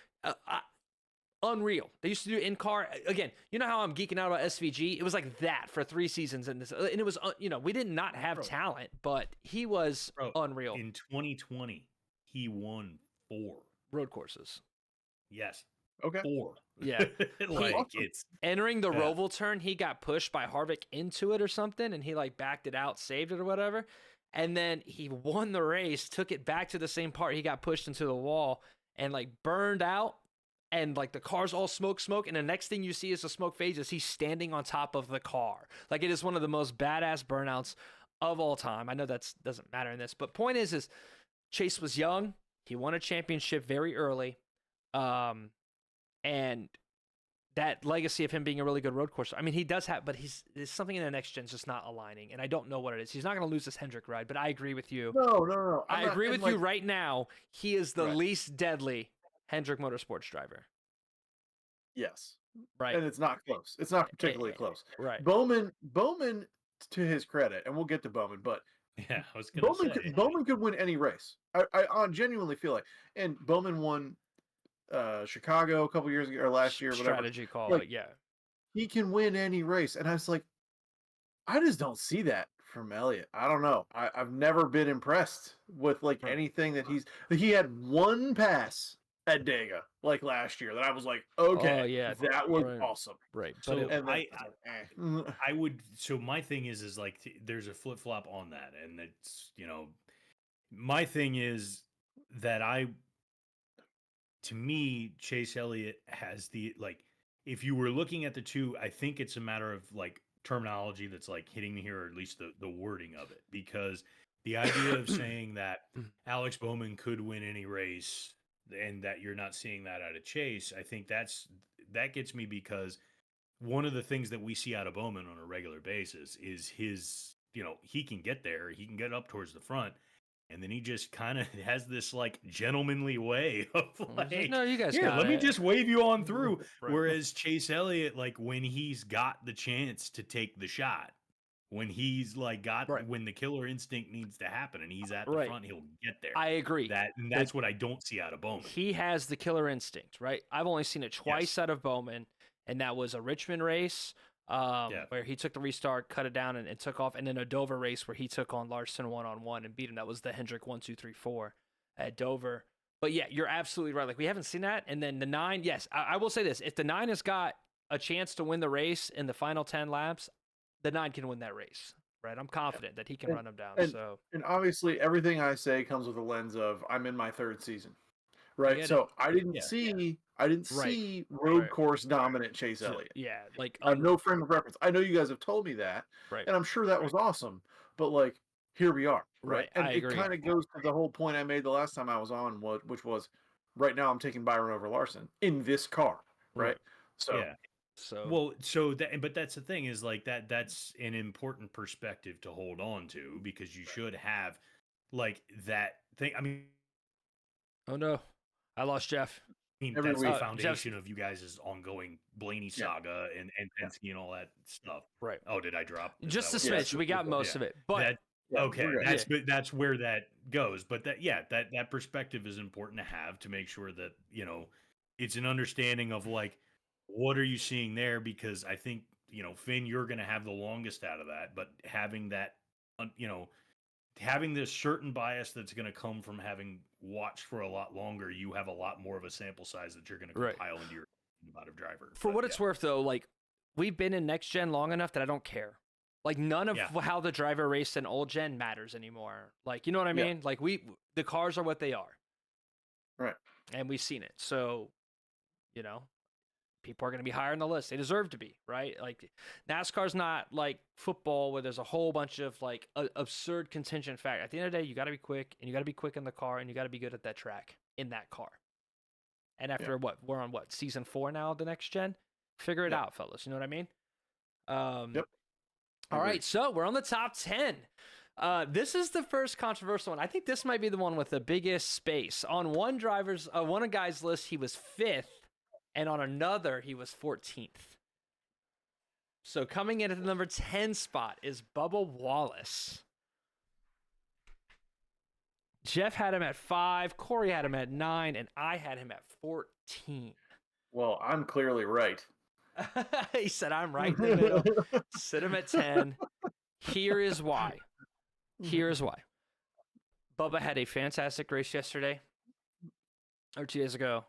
Unreal. They used to do in-car. Again, you know how I'm geeking out about SVG? It was like that for 3 seasons. And it was, we did not have talent, but he was unreal. In 2020, he won 4 road courses. Yes. Okay. 4. Yeah. It's entering the Roval turn, he got pushed by Harvick into it or something, and he like backed it out, saved it or whatever. And then he won the race, took it back to the same part. He got pushed into the wall and like burned out. And like the car's all smoke. And the next thing you see as the smoke fades is he's standing on top of the car. Like it is one of the most badass burnouts of all time. I know that doesn't matter in this, but point is Chase was young. He won a championship very early. And that legacy of him being a really good road courser. I mean, he does have, but there's something in the next gen's just not aligning, and I don't know what it is. He's not going to lose this Hendrick ride, but I agree with you. No. I agree with you right now. He is the least deadly Hendrick Motorsports driver. Yes. Right. And it's not close. It's not particularly close. Right. Bowman, to his credit, and we'll get to Bowman, but yeah, I was going to say. Bowman could win any race. I genuinely feel like, and Bowman won Chicago a couple years ago or last year, whatever. Strategy call, like, but yeah. He can win any race. And I was like, I just don't see that from Elliott. I don't know. I've never been impressed with like anything that he had one pass at Dega like last year that I was like, okay, that was awesome. Right. So I would, so my thing is like, there's a flip flop on that. And it's, my thing is that to me, Chase Elliott has if you were looking at the two, I think it's a matter of like terminology that's like hitting me here, or at least the wording of it, because the idea of saying that Alex Bowman could win any race and that you're not seeing that out of Chase, I think that gets me, because one of the things that we see out of Bowman on a regular basis is his, he can get there, he can get up towards the front. And then he just kind of has this like gentlemanly way of like, no, you guys let me just wave you on through. Right. Whereas Chase Elliott, like when he's got the chance to take the shot, when he's like when the killer instinct needs to happen and he's at the front, he'll get there. I agree. That's what I don't see out of Bowman. He has the killer instinct, right? I've only seen it twice out of Bowman, and that was a Richmond race. where he took the restart, cut it down, and took off. And then a Dover race where he took on Larson 1-on-1 and beat him. That was the Hendrick 1-2-3-4 at Dover. But yeah, you're absolutely right. Like, we haven't seen that. And then the 9, yes, I will say this. If the 9 has got a chance to win the race in the final 10 laps, the 9 can win that race, right? I'm confident that he can run them down. And obviously, everything I say comes with a lens of I'm in my 3rd season, right? So I didn't see road course dominant Chase Elliott. Yeah, like I have no frame of reference. I know you guys have told me that, right. and I'm sure that was awesome. But like, here we are, Right? And I it agree. kind of goes to the whole point I made the last time I was on, which was, right now I'm taking Byron over Larson in this car, right? So yeah. But that's the thing is like that's an important perspective to hold on to, because you should have like that thing. I mean, oh no, I lost Jeff. That's the foundation of you guys' ongoing Blaney saga and Penske and all that stuff. Right. Oh, did I drop? Just a smidge. We got most of it. But that's where that goes. But that perspective is important to have, to make sure that, you know, it's an understanding of like, what are you seeing there? Because I think, you know, Finn, you're going to have the longest out of that, but having that, you know, having this certain bias that's going to come from having watched for a lot longer, you have a lot more of a sample size that you're going to compile into your about a driver. For what it's worth, though, like, we've been in next gen long enough that I don't care. Like, none of how the driver raced in old gen matters anymore. Like, you know what I mean? Like, the cars are what they are. Right. And we've seen it. So, you know, people are going to be higher on the list. They deserve to be, right? Like, NASCAR's not like football where there's a whole bunch of like absurd contingent fact. At the end of the day, you got to be quick, and you got to be quick in the car, and you got to be good at that track in that car. And after we're on season 4 now of the next gen? Figure it out, fellas. You know what I mean? All right, so we're on the top 10. This is the first controversial one. I think this might be the one with the biggest space. On one guy's list, he was 5th. And on another, he was 14th. So coming in at the number 10 spot is Bubba Wallace. Jeff had him at 5, Corey had him at 9, and I had him at 14. Well, I'm clearly right. He said, I'm right in the middle. Sit him at 10. Here is why. Bubba had a fantastic race yesterday, or 2 days ago.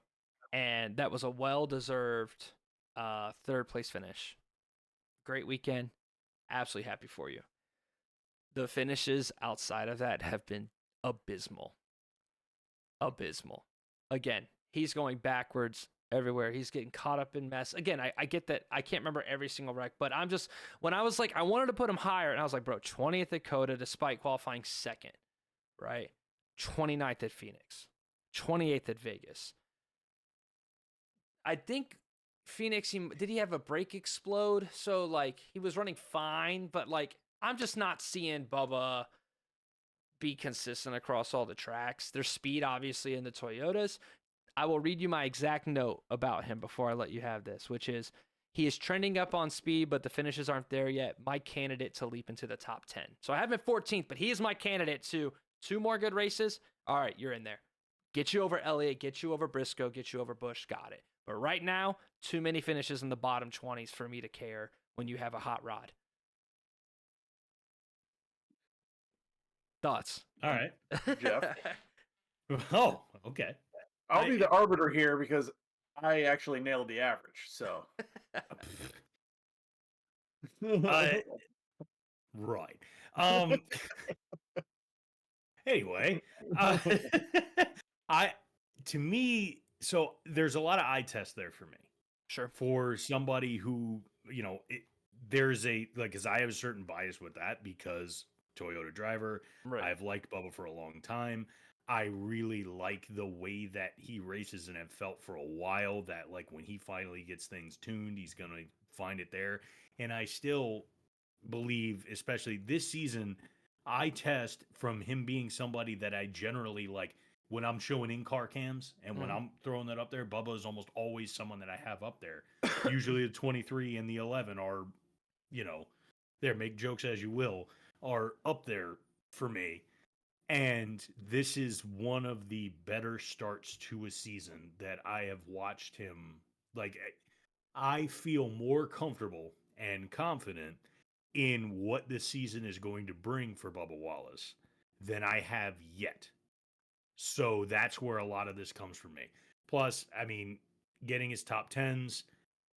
And that was a well-deserved 3rd place finish. Great weekend. Absolutely happy for you. The finishes outside of that have been abysmal. Again, he's going backwards everywhere. He's getting caught up in mess. Again, I get that. I can't remember every single wreck, but when I was like, I wanted to put him higher, and I was like, bro, 20th at Coda despite qualifying 2nd, right? 29th at Phoenix. 28th at Vegas. I think Phoenix, did he have a brake explode? So, like, he was running fine, but, like, I'm just not seeing Bubba be consistent across all the tracks. There's speed, obviously, in the Toyotas. I will read you my exact note about him before I let you have this, which is, he is trending up on speed, but the finishes aren't there yet. My candidate to leap into the top 10. So I have him 14th, but he is my candidate to 2 more good races. All right, you're in there. Get you over Elliott, get you over Briscoe, get you over Busch. Got it. But right now, too many finishes in the bottom 20s for me to care when you have a hot rod. Thoughts? All right, Jeff. Oh, okay. I'll be the arbiter here because I actually nailed the average. So, right. Anyway, to me, so there's a lot of eye tests there for me. Sure. For somebody who, you know, there's because I have a certain bias with that because Toyota driver, right. I've liked Bubba for a long time. I really like the way that he races and have felt for a while that like when he finally gets things tuned, he's going to find it there. And I still believe, especially this season, eye test from him being somebody that I generally like when I'm showing in-car cams and when I'm throwing that up there, Bubba is almost always someone that I have up there. Usually the 23 and the 11 are, you know, there, make jokes as you will, are up there for me. And this is one of the better starts to a season that I have watched him. Like, I feel more comfortable and confident in what this season is going to bring for Bubba Wallace than I have yet. So that's where a lot of this comes from me. Plus, I mean, getting his top tens,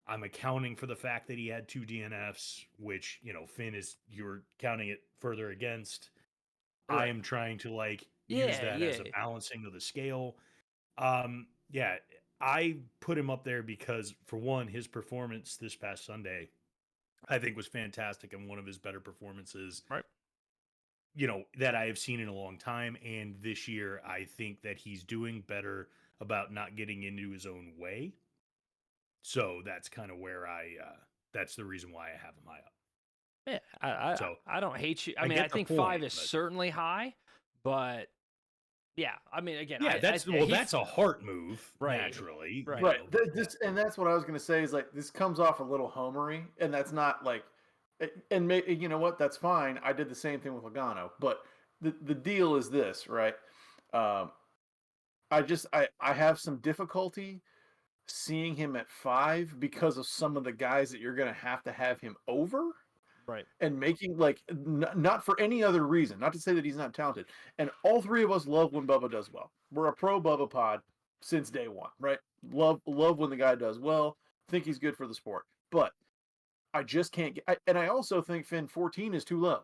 I'm accounting for the fact that he had 2 DNFs, which, Finn you're counting it further against. I Right. am trying to use Yeah, that as a yeah. balancing of the scale. Yeah, I put him up there because, for one, his performance this past Sunday, I think, was fantastic and one of his better performances, Right. That I have seen in a long time. And this year, I think that he's doing better about not getting into his own way. So that's kind of where that's the reason why I have him high up. Yeah, I So I don't hate you. I I mean, I get the think 5 point, is but certainly high, but yeah, I mean, again, yeah, that's that's a heart move, Right, naturally, right. Right. but yeah. And that's what I was going to say is this comes off a little homery, and that's not and you know what? That's fine. I did the same thing with Logano, but the deal is this, right? Um, I have some difficulty seeing him at 5 because of some of the guys that you're going to have him over. Right. And making not for any other reason, not to say that he's not talented. And all three of us love when Bubba does well. We're a pro Bubba pod since day one, right? Love when the guy does well. Think he's good for the sport, but I just can't get. And I also think Finn 14 is too low.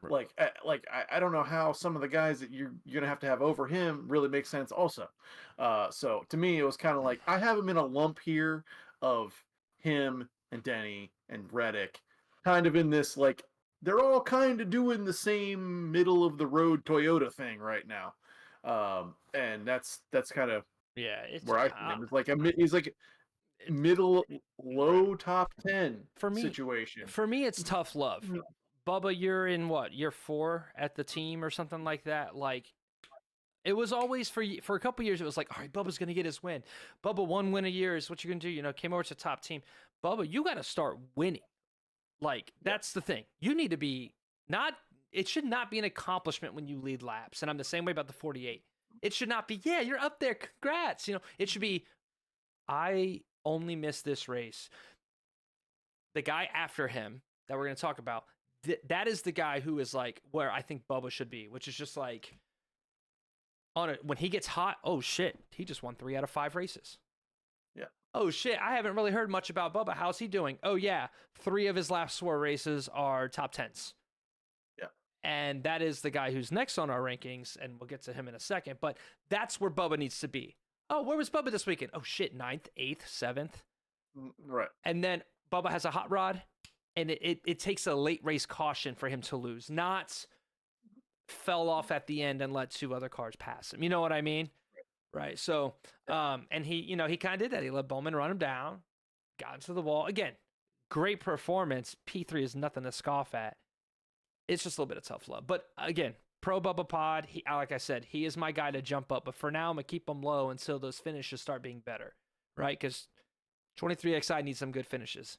Right. I don't know how some of the guys that you're gonna have to have over him really make sense. Also, so to me it was kind of like I have him in a lump here of him and Denny and Reddick, kind of in this they're all kind of doing the same middle of the road Toyota thing right now, and that's kind of Yeah, it's where I see him. It's he's like middle low top 10 for me. situation. For me, it's tough love. Bubba, you're in what, year 4 at the team or something like that? Like, it was always for a couple years. It was like, all right, Bubba's gonna get his win. Bubba, 1 win a year is what you're gonna do. Came over to top team. Bubba, you got to start winning. Like, that's the thing. You need to be not. It should not be an accomplishment when you lead laps. And I'm the same way about the 48. It should not be. Yeah, you're up there. Congrats. It should be. I only missed this race. The guy after him that we're gonna talk about. That is the guy who is like where I think Bubba should be, which is just like when he gets hot. Oh shit, he just won 3 out of 5 races. Yeah. Oh shit, I haven't really heard much about Bubba. How's he doing? Oh yeah, 3 of his last 4 races are top 10s. Yeah. And that is the guy who's next on our rankings, and we'll get to him in a second. But that's where Bubba needs to be. Oh, where was Bubba this weekend? Oh shit, 9th, 8th, 7th. Right. And then Bubba has a hot rod. And it takes a late race caution for him to lose, not fell off at the end and let 2 other cars pass him. You know what I mean? Right. So, and he kind of did that. He let Bowman run him down, got into the wall. Again, great performance. P3 is nothing to scoff at. It's just a little bit of tough love. But again, pro Bubba pod, like I said, he is my guy to jump up. But for now, I'm going to keep him low until those finishes start being better, right? Because 23XI needs some good finishes.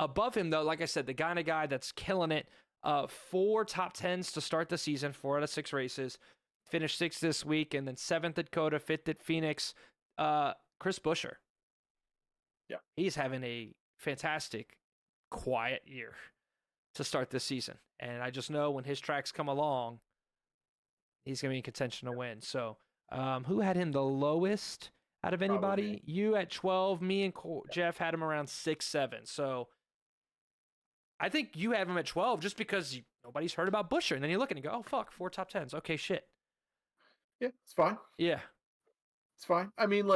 Above him, though, like I said, the kind of guy that's killing it. 4 top 10s to start the season, 4 out of 6 races. Finished 6th this week, and then 7th at Coda, 5th at Phoenix. Chris Buescher. Yeah. He's having a fantastic, quiet year to start this season. And I just know when his tracks come along, he's going to be in contention to win. So who had him the lowest out of anybody? Probably. You at 12. Me and Jeff had him around 6, 7. So I think you have him at 12 just because nobody's heard about Buescher. And then you look and you go, oh, fuck, 4 top 10s. Okay, shit. Yeah, it's fine. Yeah. It's fine. I mean,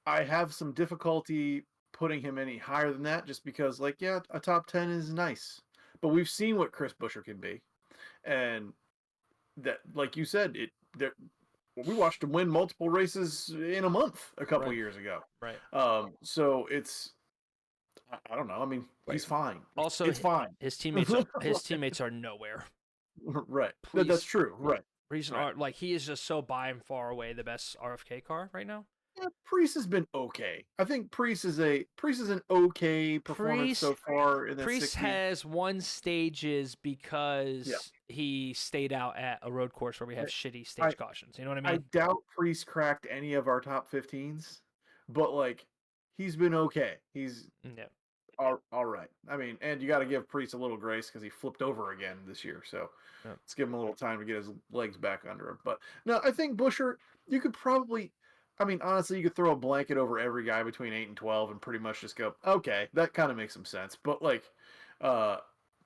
I have some difficulty putting him any higher than that just because, a top 10 is nice. But we've seen what Chris Buescher can be. And that, like you said, we watched him win multiple races in a month a couple years ago. Right. So it's, I don't know. I mean, he's fine. Also, it's fine. His teammates are nowhere. Right. Please. That's true. Right. He is just so by and far away the best RFK car right now. Yeah, Priest has been okay. I think Priest is an okay performance so far in the Priest 60. has won stages because he stayed out at a road course where we have shitty stage cautions. You know what I mean? I doubt Priest cracked any of our top 15s, but he's been okay. He's Yeah. all right. I mean, and you got to give Priest a little grace because he flipped over again this year. So Yeah. let's give him a little time to get his legs back under him. But no, I think Busher, you could probably, I mean, honestly, you could throw a blanket over every guy between 8 and 12 and pretty much just go, okay, that kind of makes some sense. But like,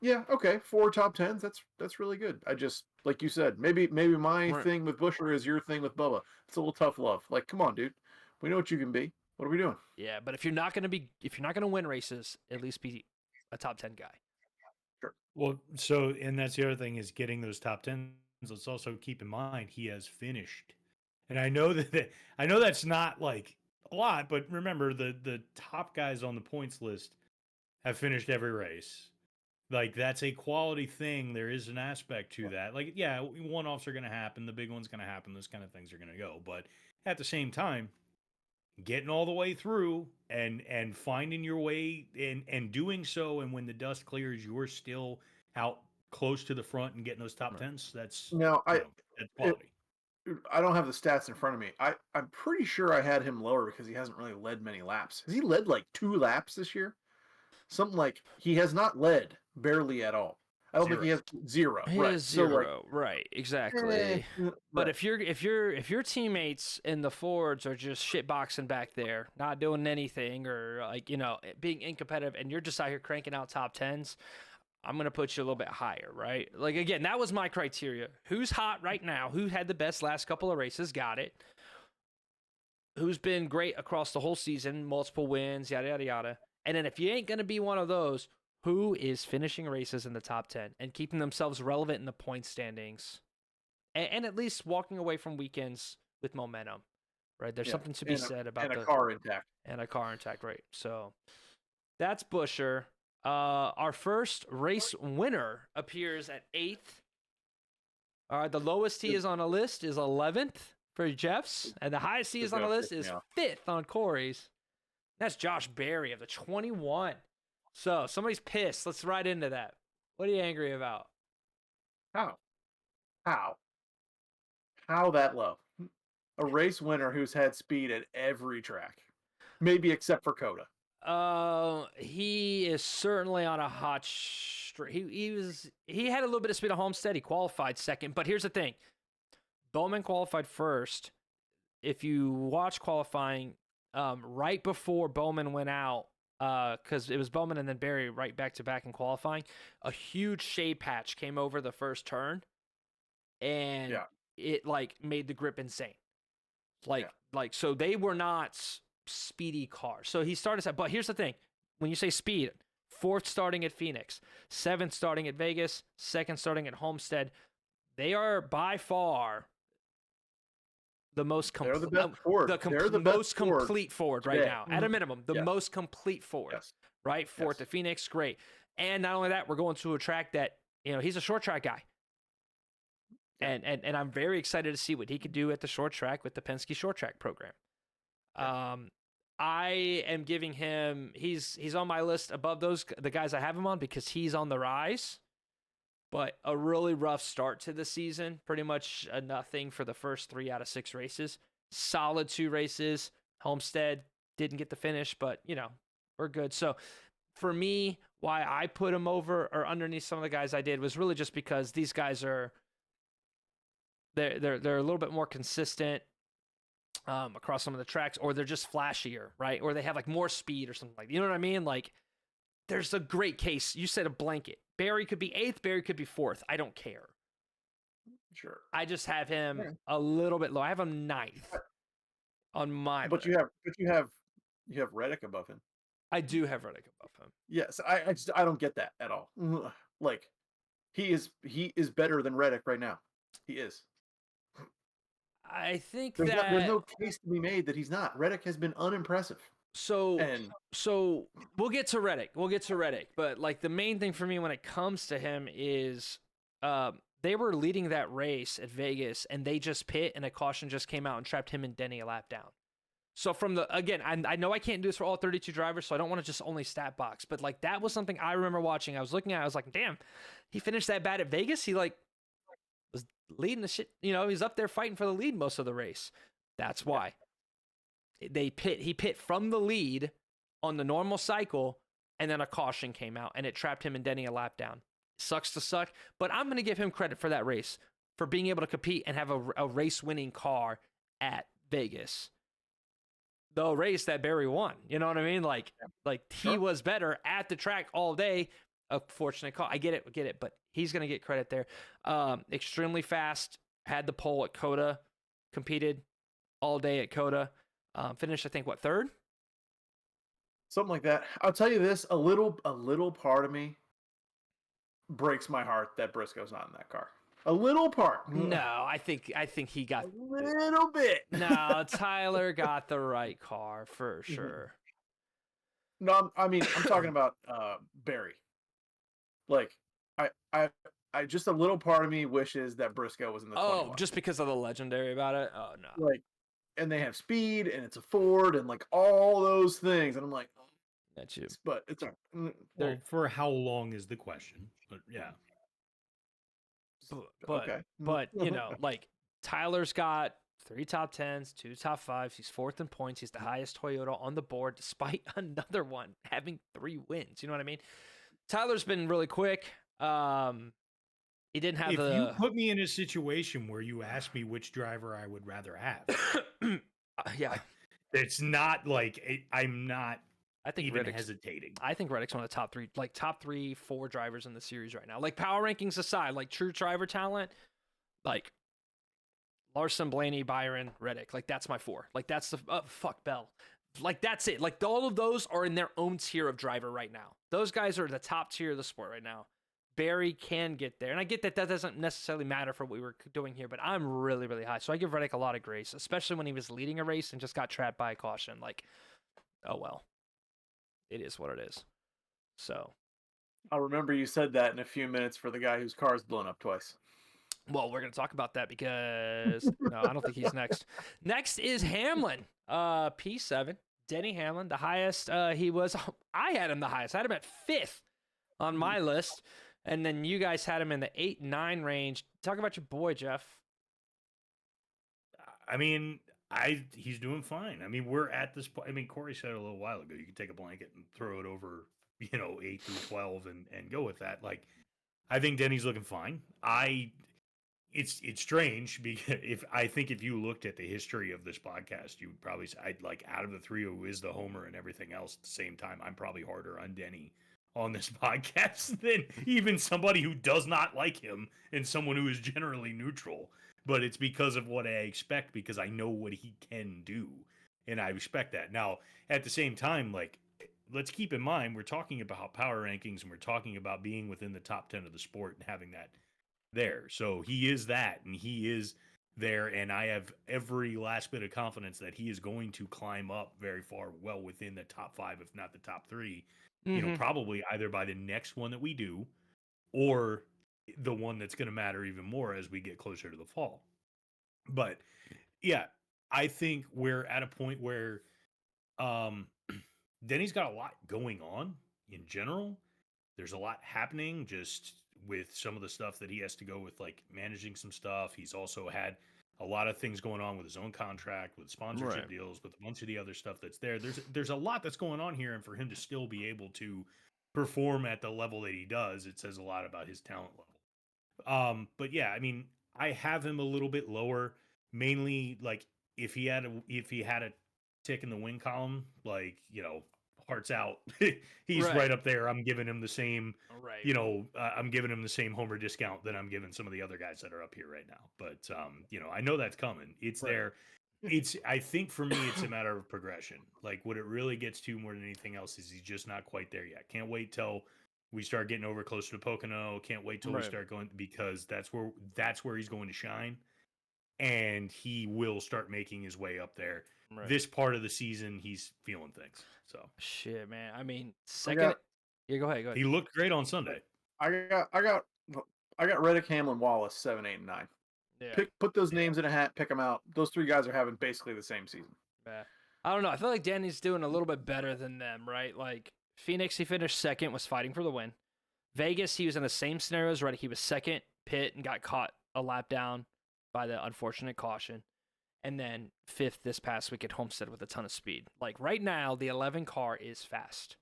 yeah, okay, 4 top 10s. That's really good. I just, like you said, maybe my Right. thing with Busher is your thing with Bubba. It's a little tough love. Like, come on, dude. We know what you can be. What are we doing? Yeah, but if you're not gonna win races, at least be a top 10 guy. Sure. Well, so and that's the other thing is getting those top tens. Let's also keep in mind he has finished, and I know I know that's not like a lot, but remember the top guys on the points list have finished every race. Like that's a quality thing. There is an aspect to that. Like yeah, one-offs are going to happen. The big one's going to happen. Those kind of things are going to go. But at the same time, getting all the way through and finding your way and doing so, and when the dust clears, you're still out close to the front and getting those top Right. tens. That's Now, that's quality. I don't have the stats in front of me. I'm pretty sure I had him lower because he hasn't really led many laps. Has he led like 2 laps this year? Something like he has not led barely at all. I don't think he has 0. He Right. is So like, 0. Right, exactly. But right. if your teammates in the Fords are just shitboxing back there, not doing anything, or like being incompetitive, and you're just out here cranking out top 10s, I'm gonna put you a little bit higher, right? Like again, that was my criteria. Who's hot right now? Who had the best last couple of races? Got it. Who's been great across the whole season, multiple wins, yada yada yada. And then if you ain't gonna be one of those, who is finishing races in the top 10 and keeping themselves relevant in the point standings, and at least walking away from weekends with momentum, right? There's Yeah. something to be said about and a the car intact. and a car intact, right? So that's Busher. Our first race winner appears at 8th. All right, the lowest he is on a list is 11th for Jeff's, and the highest he is on the list is 5th on Corey's. That's Josh Berry of the 21. So somebody's pissed. Let's right into that. What are you angry about? How? How that low? A race winner who's had speed at every track, maybe except for Coda. He is certainly on a hot streak. He had a little bit of speed at Homestead. He qualified second, but here's the thing: Bowman qualified first. If you watch qualifying, right before Bowman went out, because it was Bowman and then Barry right back to back in qualifying, a huge shade patch came over the first turn, and it like made the grip insane. Like so they were not speedy cars. So he started, but here's the thing: when you say speed, 4th starting at Phoenix, 7th starting at Vegas, 2nd starting at Homestead, they are by far the most complete. They're the best Ford. They're the most best complete Ford right now, at a minimum. The most complete Ford, right? 4th at Phoenix, great. And not only that, we're going to a track that he's a short track guy. And I'm very excited to see what he could do at the short track with the Penske short track program. I am giving him, he's on my list above the guys I have him on because he's on the rise, but a really rough start to the season, pretty much a nothing for the first 3 out of 6 races. Solid 2 races. Homestead didn't get the finish, but we're good. So for me, why I put him over or underneath some of the guys I did was really just because these guys are, they're a little bit more consistent across some of the tracks, or they're just flashier, right? Or they have like more speed or something like, you know what I mean? Like there's a great case. You said a blanket. Barry could be 8th, Barry could be 4th. I don't care. Sure. I just have him a little bit low. I have him 9th on my list. You have Reddick above him. I do have Reddick above him. Yes, I don't get that at all. Like he is better than Reddick right now. He is. I think there's no case to be made that he's not. Reddick has been unimpressive. So we'll get to Reddick. But like the main thing for me when it comes to him is they were leading that race at Vegas and they just pit and a caution just came out and trapped him and Denny a lap down. So I know I can't do this for all 32 drivers, so I don't want to just only stat box, but like that was something I remember watching. I was looking at it, I was like, damn, he finished that bad at Vegas. He like was leading the shit, he's up there fighting for the lead most of the race. That's why. He pit from the lead on the normal cycle, and then a caution came out, and it trapped him and Denny a lap down. Sucks to suck, but I'm going to give him credit for that race, for being able to compete and have a race-winning car at Vegas. The race that Barry won, you know what I mean? Like he was better at the track all day. A fortunate call. I get it, but he's going to get credit there. Extremely fast, had the pole at Coda, competed all day at Coda. Finished, I think, third? Something like that. I'll tell you this, a little part of me breaks my heart that Briscoe's not in that car. A little part. No, I think he got a little bit. No, Tyler got the right car for sure. No, I'm talking about Barry. Like, I just a little part of me wishes that Briscoe was in the 21. Just because of the legendary about it? Oh no. Like, and they have speed, and it's a Ford, and like all those things, and I'm like, that's you. But it's all right. Well, for how long is the question? But yeah. But you know, like Tyler's got 3 top 10s, 2 top 5s. He's 4th in points. He's the highest Toyota on the board, despite another one having 3 wins. You know what I mean? Tyler's been really quick. He didn't have if you put me in a situation where you ask me which driver I would rather have, yeah, it's not like I'm not. I think even Reddick's hesitating. I think Reddick's one of the top 3, 4 drivers in the series right now. Like power rankings aside, like true driver talent, like Larson, Blaney, Byron, Reddick. Like that's my 4. Like that's the fuck Bell. Like that's it. Like all of those are in their own tier of driver right now. Those guys are the top tier of the sport right now. Barry can get there, and I get that doesn't necessarily matter for what we were doing here, but I'm really, really high. So I give Reddick a lot of grace, especially when he was leading a race and just got trapped by a caution. Like, oh well. It is what it is. So I'll remember you said that in a few minutes for the guy whose car's blown up twice. Well, we're going to talk about that because no, I don't think he's next. Next is Hamlin, P7. Denny Hamlin, the highest he was. I had him the highest. I had him at 5th on my list. And then you guys had him in the 8-9 range. Talk about your boy, Jeff. I mean, he's doing fine. I mean, we're at this point. I mean, Corey said a little while ago, you can take a blanket and throw it over, 8 through 12 and go with that. Like, I think Denny's looking fine. It's strange because if you looked at the history of this podcast, you would probably say, out of the 3 who is the homer and everything else at the same time, I'm probably harder on Denny on this podcast than even somebody who does not like him and someone who is generally neutral. But it's because of what I expect, because I know what he can do, and I respect that. Now, at the same time, like, let's keep in mind, we're talking about power rankings, and we're talking about being within the top 10 of the sport and having that there. So he is that, and he is there, and I have every last bit of confidence that he is going to climb up very far, well within the top 5, if not the top 3, probably either by the next one that we do, or the one that's going to matter even more as we get closer to the fall. But yeah, I think we're at a point where Denny's got a lot going on in general. There's a lot happening just with some of the stuff that he has to go with, like managing some stuff. He's also had a lot of things going on with his own contract, with sponsorship deals, with a bunch of the other stuff that's there. There's a lot that's going on here, and for him to still be able to perform at the level that he does, it says a lot about his talent level. But yeah, I mean, I have him a little bit lower, mainly like if he had a tick in the win column, like, hearts out, he's right up there. I'm giving him the same, I'm giving him the same homer discount that I'm giving some of the other guys that are up here right now. But, I know that's coming. It's there. I think for me, it's a matter of progression. Like what it really gets to more than anything else is he's just not quite there yet. Can't wait till we start getting over closer to Pocono. Can't wait till we start going, because that's where he's going to shine. And he will start making his way up there. This part of the season, he's feeling things. So shit, man. I mean, go ahead. He looked great on Sunday. I got Reddick, Hamlin, Wallace, 7, 8, and 9. Yeah. Put those names in a hat. Pick them out. Those 3 guys are having basically the same season. Yeah. I don't know. I feel like Danny's doing a little bit better than them, right? Like Phoenix, he finished 2nd, was fighting for the win. Vegas, he was in the same scenario as Reddick. He was 2nd, pit, and got caught a lap down by the unfortunate caution. and then 5th this past week at Homestead with a ton of speed. Like right now, the 11 car is fast.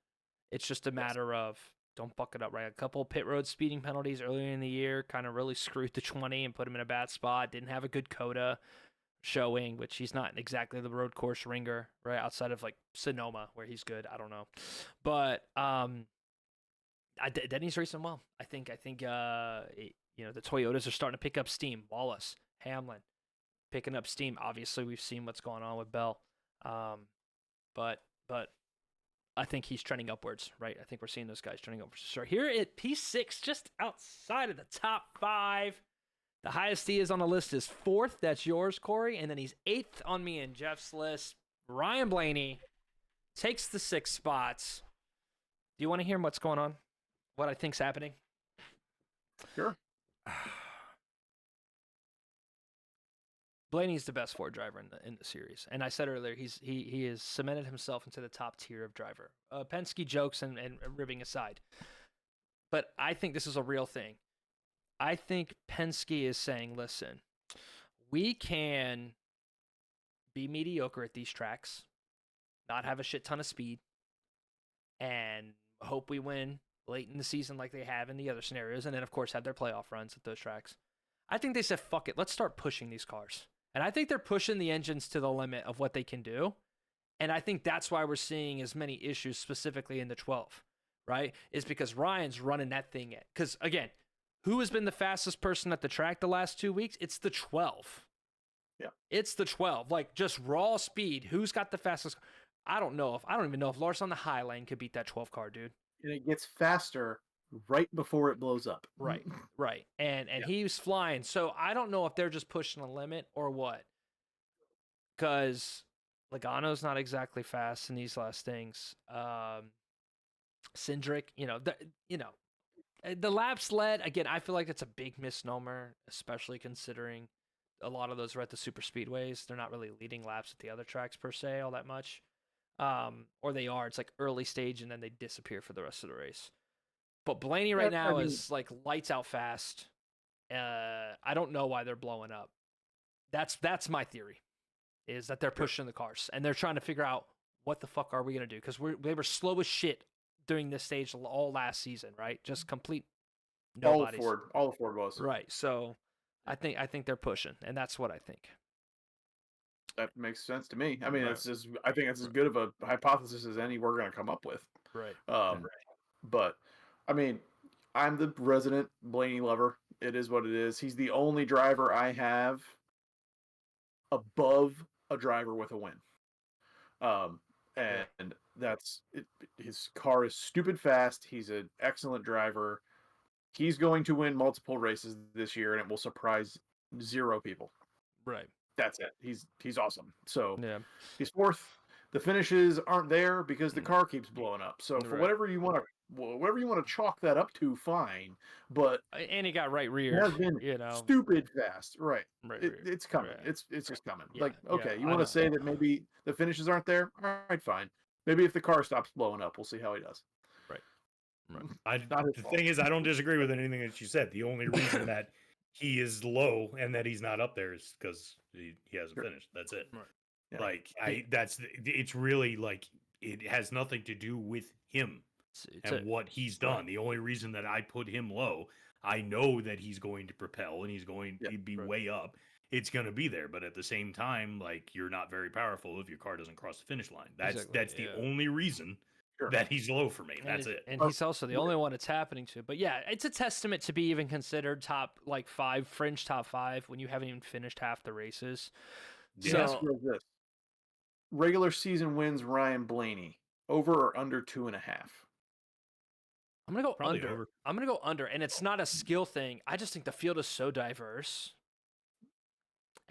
It's just a matter of don't buck it up, right? A couple pit road speeding penalties earlier in the year kind of really screwed the 20 and put him in a bad spot. Didn't have a good coda showing, which he's not exactly the road course ringer, right? Outside of like Sonoma, where he's good. I don't know. But Denny's racing well. I think the Toyotas are starting to pick up steam. Wallace, Hamlin, picking up steam. Obviously, we've seen what's going on with Bell, but I think he's trending upwards, right? I think we're seeing those guys trending upwards. So here at P6, just outside of the top 5, the highest he is on the list is 4th. That's yours, Corey, and then he's 8th on me and Jeff's list. Ryan Blaney takes the 6 spots. Do you want to hear what's going on? What I think's happening? Sure. Blaney's the best Ford driver in the series, and I said earlier he has cemented himself into the top tier of driver. Penske jokes and ribbing aside, but I think this is a real thing. I think Penske is saying, listen, we can be mediocre at these tracks, not have a shit ton of speed, and hope we win late in the season like they have in the other scenarios, and then, of course, have their playoff runs at those tracks. I think they said, fuck it, let's start pushing these cars. And I think they're pushing the engines to the limit of what they can do. And I think that's why we're seeing as many issues specifically in the 12, right? Is because Ryan's running that thing in. Because, again, who has been the fastest person at the track the last 2 weeks? It's the 12. Yeah. It's the 12. Like, just raw speed. Who's got the fastest? I don't even know if Lars on the high lane could beat that 12 car, dude. And it gets faster right before it blows up. Right. And he's flying. So I don't know if they're just pushing a limit or what. Because Logano's not exactly fast in these last things. Cindric, the laps led, again, I feel like it's a big misnomer, especially considering a lot of those are at the super speedways. They're not really leading laps at the other tracks per se all that much. Or they are. It's like early stage and then they disappear for the rest of the race. But Blaney right now is like lights out fast. I don't know why they're blowing up. That's my theory, is that they're pushing the cars and they're trying to figure out what the fuck are we gonna do, because they were slow as shit during this stage all last season, right? Just complete nobodies. All the Ford was right. So I think they're pushing, and that's what I think. That makes sense to me. I mean, I think it's as good of a hypothesis as any we're going to come up with. Right. But I mean, I'm the resident Blaney lover. It is what it is. He's the only driver I have above a driver with a win. And that's it. His car is stupid fast. He's an excellent driver. He's going to win multiple races this year, and it will surprise 0 people. Right. That's it. He's awesome. So yeah, he's 4th. The finishes aren't there because the car keeps blowing up. So for whatever you want to chalk that up to, fine. But and he got right rear. Has been stupid fast. Right. It's coming. Right. It's just coming. You want to say that maybe the finishes aren't there? All right, fine. Maybe if the car stops blowing up, we'll see how he does. Right. The thing is, I don't disagree with anything that you said. The only reason that he is low and that he's not up there is because he hasn't finished. That's it. Right. Yeah. It's really like it has nothing to do with him and what he's done. The only reason that I put him low, I know that he's going to propel and he's going to be way up. It's going to be there, but at the same time, like, you're not very powerful if your car doesn't cross the finish line. That's the only reason that he's low for me. That's it. And he's also the only one it's happening to. But yeah, it's a testament to be even considered top 5, fringe top 5 when you haven't even finished half the races. So this. Regular season wins Ryan Blaney, over or under 2.5? I'm gonna go under. I'm gonna go under, and it's not a skill thing. I just think the field is so diverse,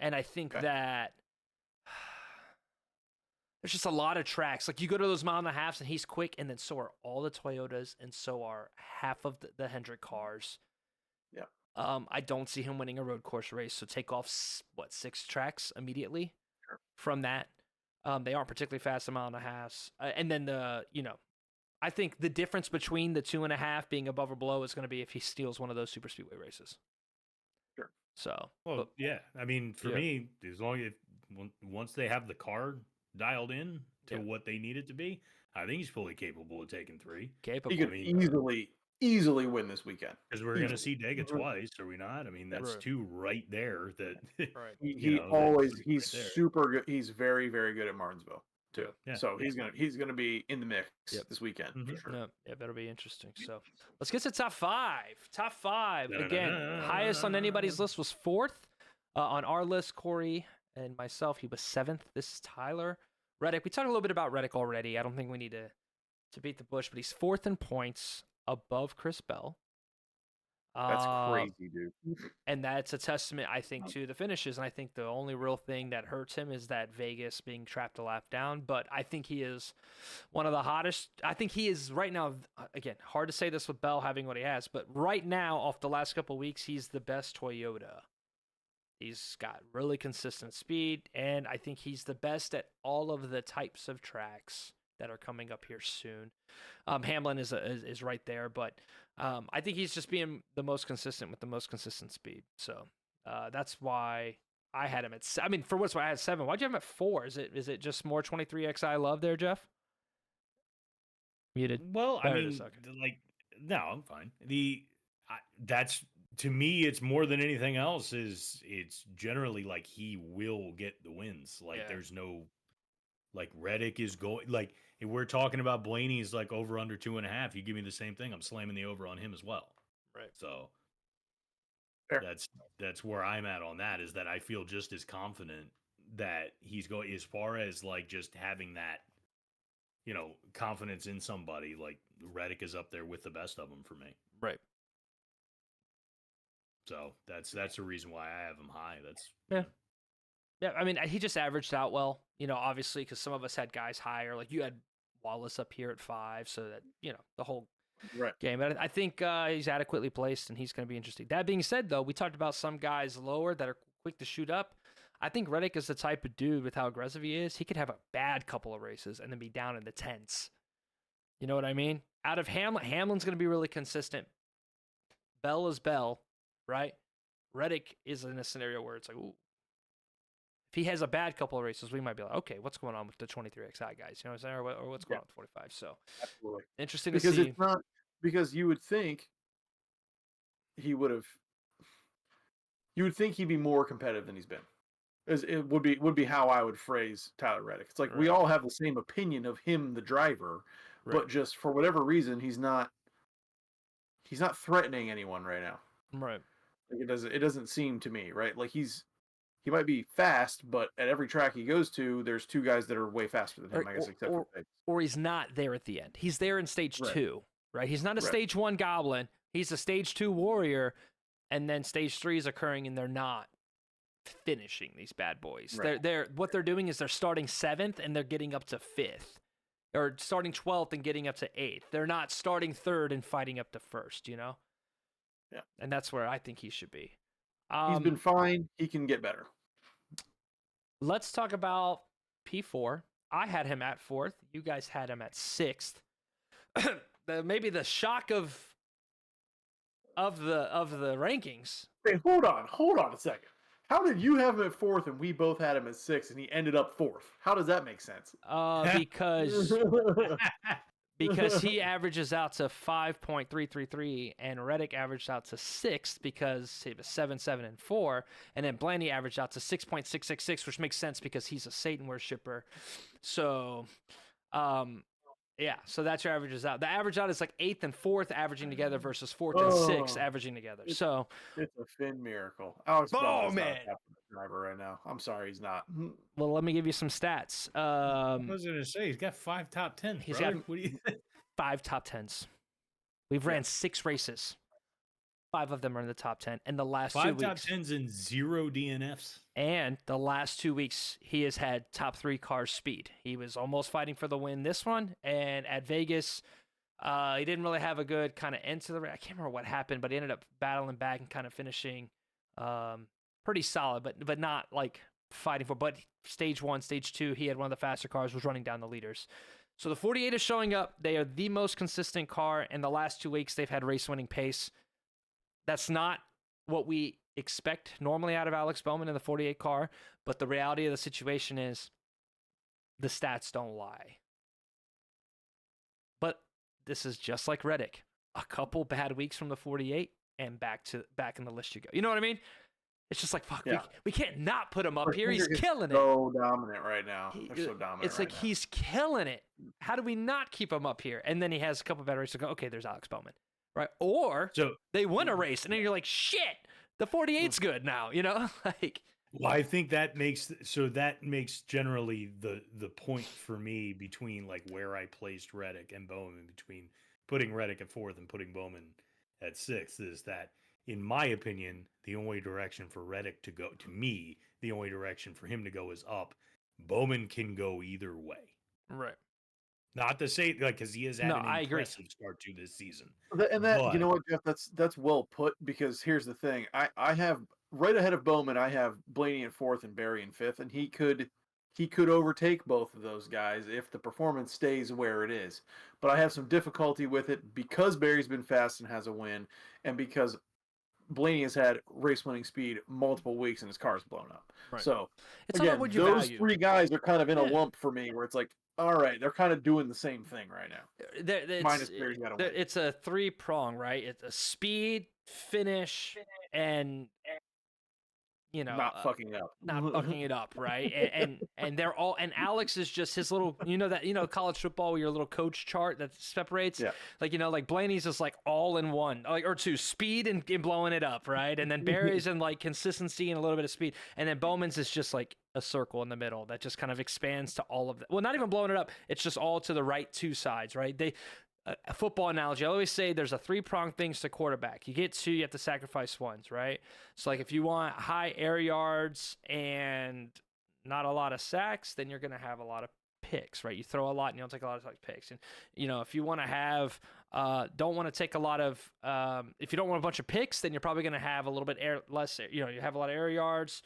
and I think that there's just a lot of tracks. Like, you go to those 1.5 miles, and he's quick, and then so are all the Toyotas, and so are half of the Hendrick cars. Yeah. I don't see him winning a road course race, so take off 6 tracks immediately from that. They aren't particularly fast in 1.5 miles, and then I think the difference between the 2.5 being above or below is going to be if he steals one of those super speedway races. Sure. So. I mean, for me, as long as once they have the car dialed in to Yeah. what they need it to be, I think he's fully capable of taking 3. Capable. He could easily win this weekend. Because we're going to Easily. see Dega twice, are we not? I mean, that's Right. 2 right there. That Right. He's super good. He's very, very good at Martinsville too. Yeah, So he's gonna be in the mix this weekend for sure. Yeah, that'll be interesting. So let's get to top 5. Top 5 again. Highest on anybody's list was 4th. On our list, Corey and myself, he was 7th. This is Tyler Reddick. We talked a little bit about Reddick already. I don't think we need to beat the bush, but he's 4th in points, above Chris Bell. That's crazy, dude. And that's a testament, I think, to the finishes. And I think the only real thing that hurts him is that Vegas being trapped a lap down. But I think he is one of the hottest. I think he is right now, again, hard to say this with Bell having what he has, but right now, off the last couple of weeks, he's the best Toyota. He's got really consistent speed, and I think he's the best at all of the types of tracks that are coming up here soon. Hamlin is right there, but I think he's just being the most consistent with the most consistent speed. So that's why I had him at. I mean, for what's why I had 7. Why'd you have him at 4? Is it just more 23XI love there, Jeff? Muted. Well, I mean, like, no, I'm fine. That's, to me, it's more than anything else. It's generally like he will get the wins. Like there's no, like, Reddick is going, like, if we're talking about Blaney's like over under 2.5, you give me the same thing, I'm slamming the over on him as well. Right. So Fair. that's where I'm at on that, is that I feel just as confident that he's going, as far as like just having that, confidence in somebody. Like, Reddick is up there with the best of them for me. Right. So that's the reason why I have him high. Yeah, I mean, he just averaged out well, obviously, because some of us had guys higher. Like, you had Wallace up here at 5, so that, the whole game. But I think he's adequately placed, and he's going to be interesting. That being said, though, we talked about some guys lower that are quick to shoot up. I think Reddick is the type of dude, with how aggressive he is, he could have a bad couple of races and then be down in the 10s. You know what I mean? Out of Hamlin's going to be really consistent. Bell is Bell, right? Reddick is in a scenario where it's like, ooh. If he has a bad couple of races, we might be like, okay, what's going on with the 23XI guys? You know what I'm saying? Or what's going on with 45? So, absolutely. Interesting because to see. It's not, because you would think he would have. You would think he'd be more competitive than he's been. It would be how I would phrase Tyler Reddick. It's like we all have the same opinion of him, the driver, but just for whatever reason, he's not threatening anyone right now. Right. Like it doesn't seem to me, right? Like he might be fast, but at every track he goes to, there's 2 guys that are way faster than him, I guess, except for Vegas. Or he's not there at the end. He's there in stage 2, right? He's not a stage 1 goblin. He's a stage 2 warrior, and then stage 3 is occurring, and they're not finishing these bad boys. They're what they're doing is they're starting 7th and they're getting up to 5th, or starting 12th and getting up to 8th. They're not starting 3rd and fighting up to 1st. Yeah, and that's where I think he should be. He's been fine. He can get better. Let's talk about P4. I had him at 4th. You guys had him at 6th. Maybe the shock of the rankings. Hey, hold on a second. How did you have him at 4th and we both had him at 6th and he ended up 4th? How does that make sense? Because he averages out to 5.333 and Reddick averaged out to 6th because he was 7, 7, and 4, and then Blaney averaged out to 6.666, which makes sense because he's a Satan worshiper. So, yeah, so that's your averages out. The average out is like 8th and 4th averaging together versus 4th and 6th averaging together. So it's a Finn miracle. Alex Bell is man, not a driver right now. I'm sorry, he's not. Well, let me give you some stats. I was going to say he's got 5 top 10s. He's brother. got 5 top 10s. We've ran 6 races. 5 of them are in the top 10. And the last 2 weeks, 5 top 10s and 0 DNFs. And the last 2 weeks, he has had top 3 car speed. He was almost fighting for the win this one. And at Vegas, he didn't really have a good kind of end to the race. I can't remember what happened, but he ended up battling back and kind of finishing pretty solid, but not like fighting for. But stage 1, stage 2, he had one of the faster cars, was running down the leaders. So the 48 is showing up. They are the most consistent car. In the last 2 weeks, they've had race-winning pace. That's not what we expect normally out of Alex Bowman in the 48 car, but the reality of the situation is the stats don't lie. But this is just like Reddick. A couple bad weeks from the 48 and back in the list you go. You know what I mean? It's just like, fuck, Yeah. we can't not put him up here. He's Hendrick is killing it. So dominant right now. They're so dominant. It's like he's killing it. How do we not keep him up here? And then he has a couple bad races to go, okay, there's Alex Bowman. Right? Or they win a race and then you're like, shit, the 48's good now, you know? Like, well, I think that makes generally the point for me between like where I placed Reddick and Bowman, between putting Reddick at 4th and putting Bowman at 6th, is that, in my opinion, the only direction for Reddick to go, to me, the only direction for him to go is up. Bowman can go either way. right. Not to say, like, because he has had an impressive start to this season. And that, you know what, Jeff, that's well put, because here's the thing. I have, right ahead of Bowman, I have Blaney in 4th and Barry in 5th, and he could overtake both of those guys if the performance stays where it is. But I have some difficulty with it because Barry's been fast and has a win, and because Blaney has had race-winning speed multiple weeks and his car's blown up. Right. So, it's again, those three guys are kind of in a lump for me, where it's like, all right, they're kind of doing the same thing right now. Minus Barry's got to win. It's a 3-prong, right? It's a speed, finish, and you know, not fucking it up, right? And they're all, and Alex is just his little, college football, your little coach chart that separates, like, like Blaney's just like all in one, like, or two, speed and blowing it up, right? And then Barry's in like consistency and a little bit of speed, and then Bowman's is just like a circle in the middle that just kind of expands to all of that. Well, not even blowing it up, it's just all to the right two sides, right? A football analogy, I always say there's a 3-pronged things to quarterback. You get 2, you have to sacrifice 1, right? So like if you want high air yards and not a lot of sacks, then you're going to have a lot of picks, right? You throw a lot and you don't take a lot of picks. And, if you want to have, don't want to take a lot of, if you don't want a bunch of picks, then you're probably going to have a little bit less, you have a lot of air yards,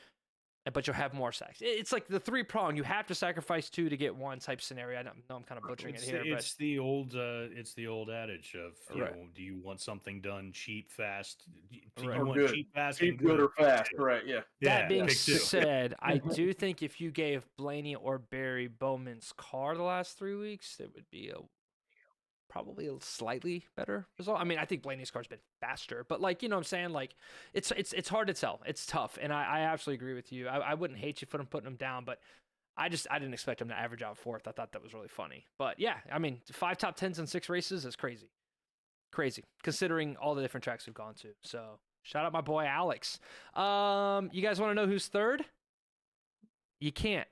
but you'll have more sacks. It's like the 3-prong. You have to sacrifice 2 to get 1 type scenario. I know I'm kind of butchering it here, it's the old adage of, do you want something done cheap, fast? Do you want good. Cheap, fast, cheap, good, or fast? Right. Yeah. That being said, I do think if you gave Blaney or Barry Bowman's car the last 3 weeks, it would be probably a slightly better result. I mean, I think Blaney's car's been faster, but like, you know what I'm saying? Like, it's hard to tell. It's tough. And I absolutely agree with you. I wouldn't hate you for putting him down, but I didn't expect him to average out 4th. I thought that was really funny. But yeah, I mean, 5 top 10s in 6 races is crazy. Crazy, considering all the different tracks we've gone to. So shout out my boy, Alex. You guys want to know who's 3rd? You can't.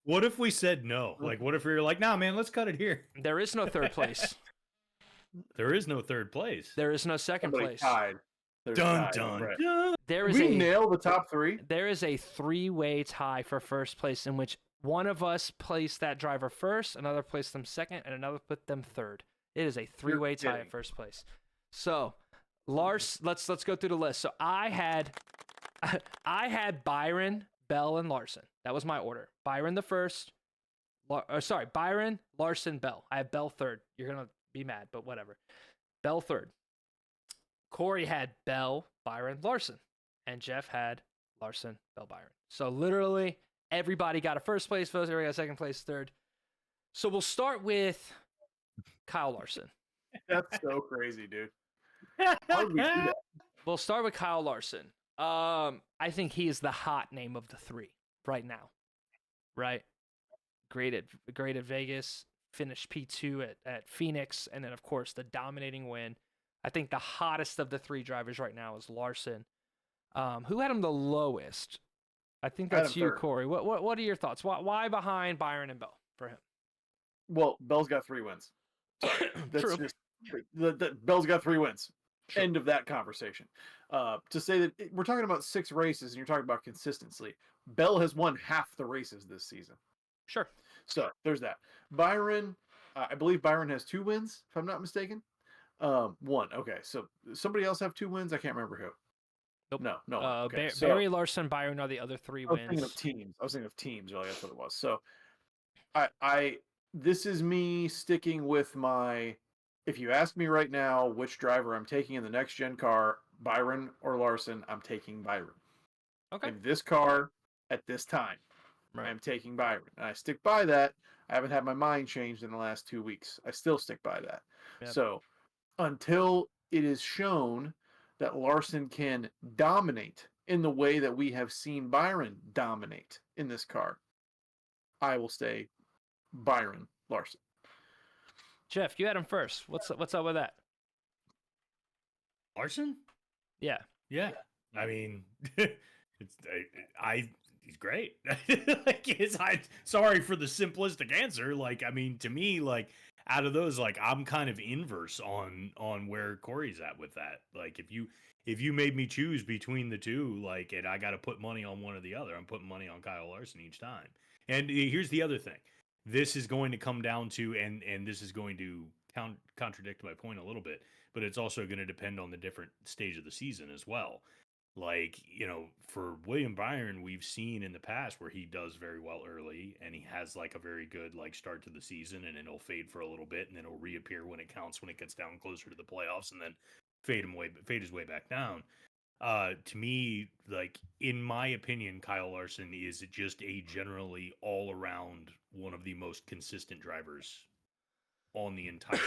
What if we said no? Like, what if we were like, nah, man, let's cut it here? There is no 3rd place. There is no 3rd place. There is no 2nd place. Tied. Dun, dun, dun. We nailed the top 3. There is a 3-way tie for 1st place in which one of us placed that driver 1st, another placed them 2nd, and another put them 3rd. It is a 3-way tie at 1st place. So, Lars, let's go through the list. So I had Byron, Bell, and Larson. That was my order. Byron the 1st. Byron, Larson, Bell. I have Bell 3rd. You're going to be mad, but whatever. Bell 3rd. Corey had Bell, Byron, Larson. And Jeff had Larson, Bell, Byron. So literally everybody got a 1st place vote. Everybody got a 2nd place, 3rd. So we'll start with Kyle Larson. That's so crazy, dude. How did we do that? We'll start with Kyle Larson. I think he is the hot name of the 3 right now. Right? Great at Vegas, finished P2 at Phoenix, and then of course the dominating win. I think the hottest of the 3 drivers right now is Larson. Who had him the lowest? I think that's you, 3rd. Corey. What are your thoughts? Why behind Byron and Bell for him? Well, Bell's got 3 wins. That's True. Just Bell's got 3 wins. Sure. End of that conversation. To say that we're talking about 6 races and you're talking about consistency. Bell has won half the races this season. Sure. So there's that. Byron, I believe Byron has 2 wins, if I'm not mistaken. 1. Okay. So somebody else have 2 wins? I can't remember who. Nope. No. Okay. Barry, Larson, Byron are the other 3 wins. I was thinking of teams. Really, that's what it was. So this is me sticking with my, if you ask me right now which driver I'm taking in the next gen car, Byron or Larson, I'm taking Byron. Okay. In this car at this time, Right. I'm taking Byron. And I stick by that. I haven't had my mind changed in the last 2 weeks. I still stick by that. Yep. So until it is shown that Larson can dominate in the way that we have seen Byron dominate in this car, I will stay Byron Larson. Jeff, you had him first. What's up with that? Larson? Yeah. Yeah. I mean, he's great. Sorry for the simplistic answer. Like, I mean, to me, like, out of those, like, I'm kind of inverse on where Corey's at with that. Like, if you made me choose between the two, like, and I got to put money on one or the other, I'm putting money on Kyle Larson each time. And here's the other thing. This is going to come down to, and this is going to contradict my point a little bit, but it's also going to depend on the different stage of the season as well. Like, you know, for William Byron, we've seen in the past where he does very well early and he has like a very good like start to the season, and then it'll fade for a little bit and then it'll reappear when it counts, when it gets down closer to the playoffs, and then fade his way back down. To me, like, in my opinion, Kyle Larson is just a generally all around one of the most consistent drivers on the entire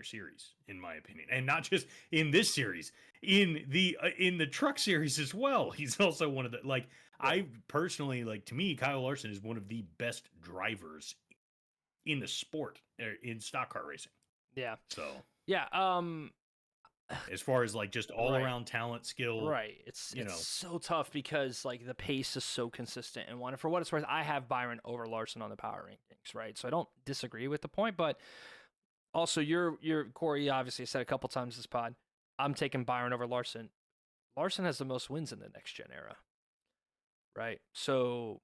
series, in my opinion, and not just in this series, in the truck series as well. He's also one of the, like, I personally, like, to me, Kyle Larson is one of the best drivers in the sport, in stock car racing. Yeah. So yeah, as far as like just all around talent, skill, right? It's so tough because like the pace is so consistent, and for what it's worth, I have Byron over Larson on the power rankings, right? So I don't disagree with the point, but also you're Corey obviously said a couple times this pod, I'm taking Byron over Larson. Larson has the most wins in the next gen era, right? So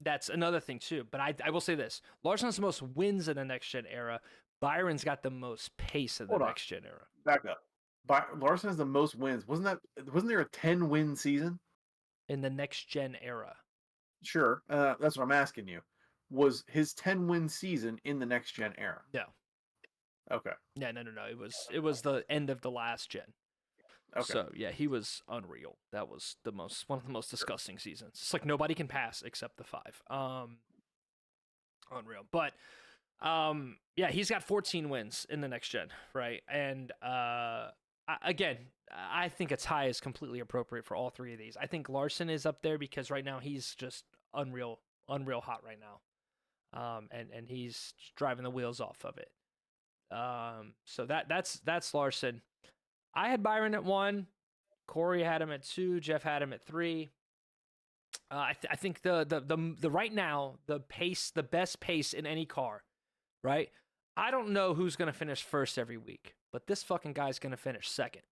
that's another thing too. But I will say this: Larson has the most wins in the next gen era. Byron's got the most pace in the next gen era. Back up. Larson has the most wins. Wasn't there a 10-win season in the next gen era? Sure. That's what I'm asking you. Was his 10-win season in the next gen era? No. Okay. Yeah, no. It was the end of the last gen. Okay. So yeah, he was unreal. That was one of the most disgusting seasons. It's like nobody can pass except the 5. Unreal. But yeah, he's got 14 wins in the next gen, right? And again, I think it's high is completely appropriate for all three of these. I think Larson is up there because right now he's just unreal hot right now. And he's driving the wheels off of it. So that's Larson. I had Byron at 1. Corey had him at 2. Jeff had him at 3. I think the right now the best pace in any car, right? I don't know who's gonna finish first every week, but this fucking guy's gonna finish second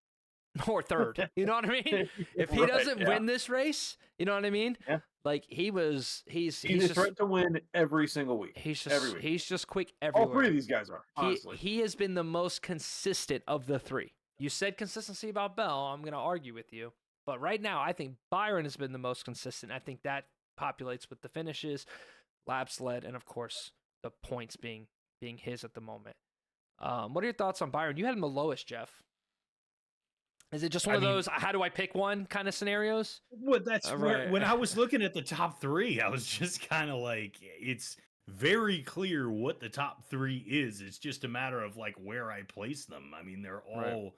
or third. You know what I mean? If he doesn't win this race, you know what I mean? Yeah. Like he's a threat to win every single week. He's just quick All everywhere. 3 of these guys are, honestly. He has been the most consistent of the 3. You said consistency about Bell. I'm going to argue with you. But right now, I think Byron has been the most consistent. I think that populates with the finishes, laps led, and of course, the points being his at the moment. What are your thoughts on Byron? You had him the lowest, Jeff. Is it just one of those, how do I pick one kind of scenarios? Well, that's right. When I was looking at the top 3, I was just kind of like, it's very clear what the top 3 is. It's just a matter of like where I place them. I mean, they're all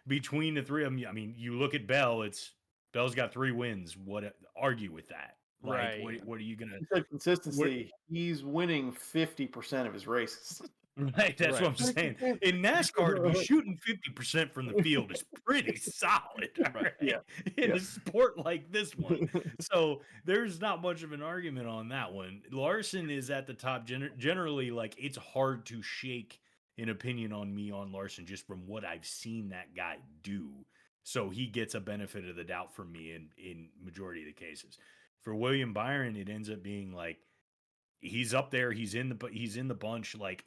between the 3 of them. I mean, you look at Bell, Bell's got 3 wins. What argue with that? Like, what are you gonna? He said consistency. He's winning 50% of his races. Right, that's what I'm saying. In NASCAR, to be shooting 50% from the field is pretty solid. Right? Yeah. In a sport like this one. So there's not much of an argument on that one. Larson is at the top. Generally, like, it's hard to shake an opinion on me on Larson just from what I've seen that guy do. So he gets a benefit of the doubt from me in majority of the cases. For William Byron, it ends up being like, he's up there. He's in the bunch. Like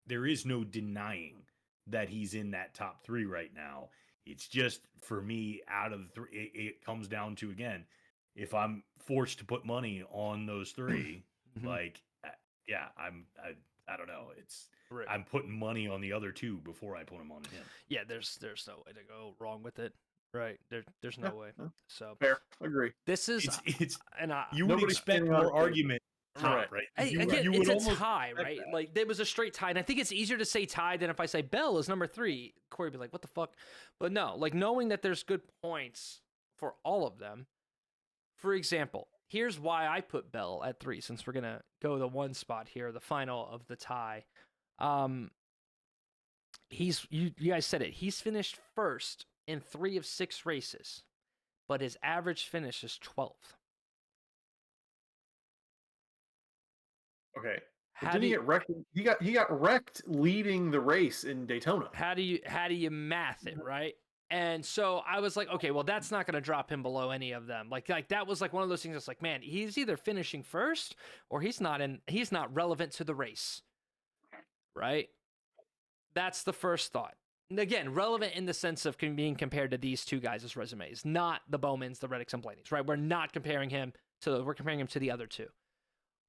there is no denying that he's in that top 3 right now. It's just, for me, out of the 3, it comes down to, again, if I'm forced to put money on those 3, like, yeah, I don't know. Right. I'm putting money on the other two before I put them on him. Yeah, there's no way to go wrong with it. Right. There's no way. So Fair, agree. this is It's and I, you would Nobody's expect standing on more a table. argument, top, right? again, You it's would a almost tie, expect right? that. Like there was a straight tie, and I think it's easier to say tie than if I say Bell is number 3. Corey would be like, "What the fuck?" But no, like knowing that there's good points for all of them. For example, here's why I put Bell at 3, since we're gonna go the one spot here, the final of the tie. You guys said it. He's finished first in 3 of 6 races, but his average finish is 12th. Okay. How Didn't do he you, get wrecked? He got wrecked leading the race in Daytona. how do you math it, right? And so I was like, okay, well that's not going to drop him below any of them. Like that was like one of those things that's like, man, he's either finishing first or he's not relevant to the race. Right? That's the first thought. And again, relevant in the sense of being compared to these two guys' resumes, not the Bowmans, the Reddicks, and Blaney's, right? We're comparing him to the other two.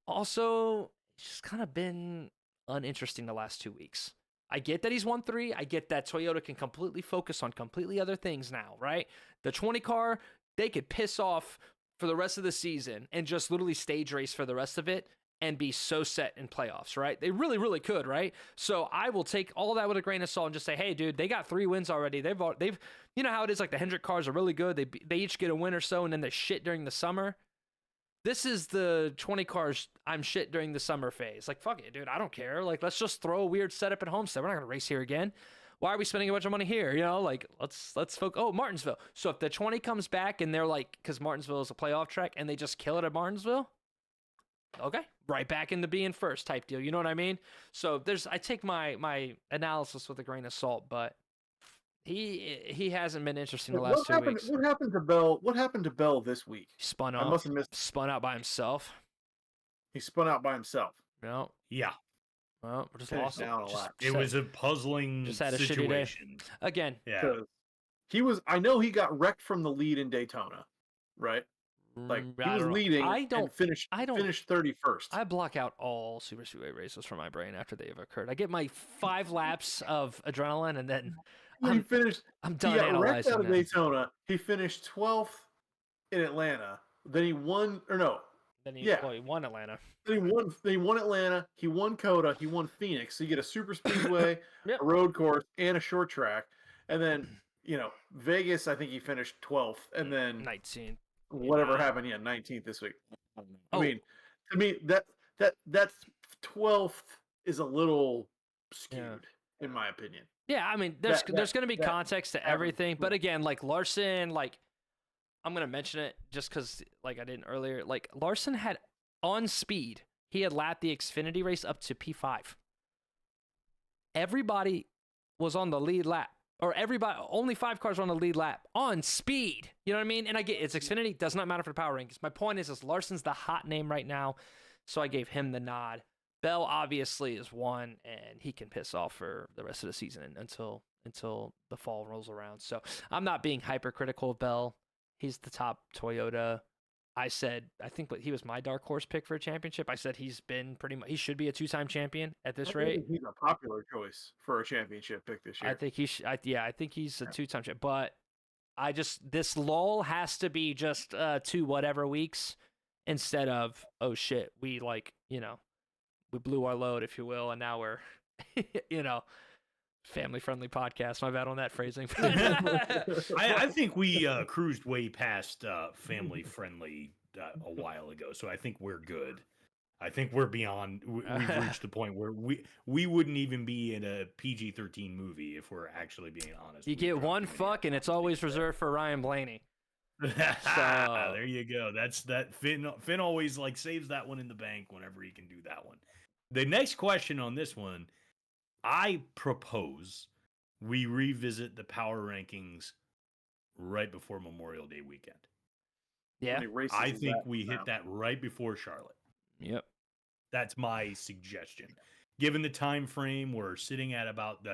Also, it's just kind of been uninteresting the last 2 weeks. I get that he's won 3. I get that Toyota can completely focus on completely other things now, right? The 20 car, they could piss off for the rest of the season and just literally stage race for the rest of it and be so set in playoffs, right? They really, really could, right? So I will take all that with a grain of salt and just say, hey, dude, they got 3 wins already. They've, you know how it is, like the Hendrick cars are really good. They each get a win or so, and then they shit during the summer. This is the 20 cars I'm shit during the summer phase. Like, fuck it, dude. I don't care. Like, let's just throw a weird setup at Homestead. We're not going to race here again. Why are we spending a bunch of money here? You know, like, let's focus. Oh, Martinsville. So if the 20 comes back and they're like, because Martinsville is a playoff track and they just kill it at Martinsville, okay, right back into being first type deal. You know what I mean? So I take my analysis with a grain of salt, but he hasn't been interesting the last 2 weeks. What happened to Bell? What happened to Bell this week? He spun I must have missed. spun out by himself. He spun out by himself. No. Yeah. Well, we're just Finished lost it. down a lap. It was a puzzling just had a shitty day. situation. Again. Yeah. I know he got wrecked from the lead in Daytona, right? Like he was leading and finished 31st. I block out all super speedway races from my brain after they have occurred. I get my 5 laps of adrenaline and then I'm done he got analyzing wrecked out of them. Daytona. He finished 12th in Atlanta. Then he won, or no? Then he won Atlanta. Then he won Atlanta. He won Coda. He won Phoenix. So you get a super speedway, Yep. a road course, and a short track. And then Vegas. I think he finished 12th, and then 19. Whatever happened, 19th this week. Oh. I mean, to me that 12th is a little skewed, in my opinion. Yeah, I mean, there's going to be context to everything, but again, like Larson, like I'm going to mention it just because, like I didn't earlier. Like Larson had on speed, he had lapped the Xfinity race up to P5. Everybody was on the lead lap. Or only 5 cars were on the lead lap on speed. You know what I mean? And I get it's Xfinity, does not matter for the power rankings. My point is Larson's the hot name right now, so I gave him the nod. Bell obviously is one, and he can piss off for the rest of the season until the fall rolls around. So I'm not being hypercritical of Bell. He's the top Toyota. I think he was my dark horse pick for a championship. I said he's been he should be a 2-time champion at this rate. He's a popular choice for a championship pick this year. I think I think he's a 2-time champion. But this lull has to be just 2 whatever weeks instead of, oh shit, we we blew our load, if you will, and now we're family friendly podcast. My bad on that phrasing. I think we cruised way past family friendly a while ago, so I think we're good. I think we're beyond. We've reached the point where we wouldn't even be in a PG-13 movie if we're actually being honest. You get one fuck, and it's always reserved for Ryan Blaney. There you go. That's that. Finn always saves that one in the bank whenever he can do that one. The next question on this one. I propose we revisit the power rankings right before Memorial Day weekend. Yeah. I think we hit that right before Charlotte. Yep. That's my suggestion. Given the time frame, we're sitting at about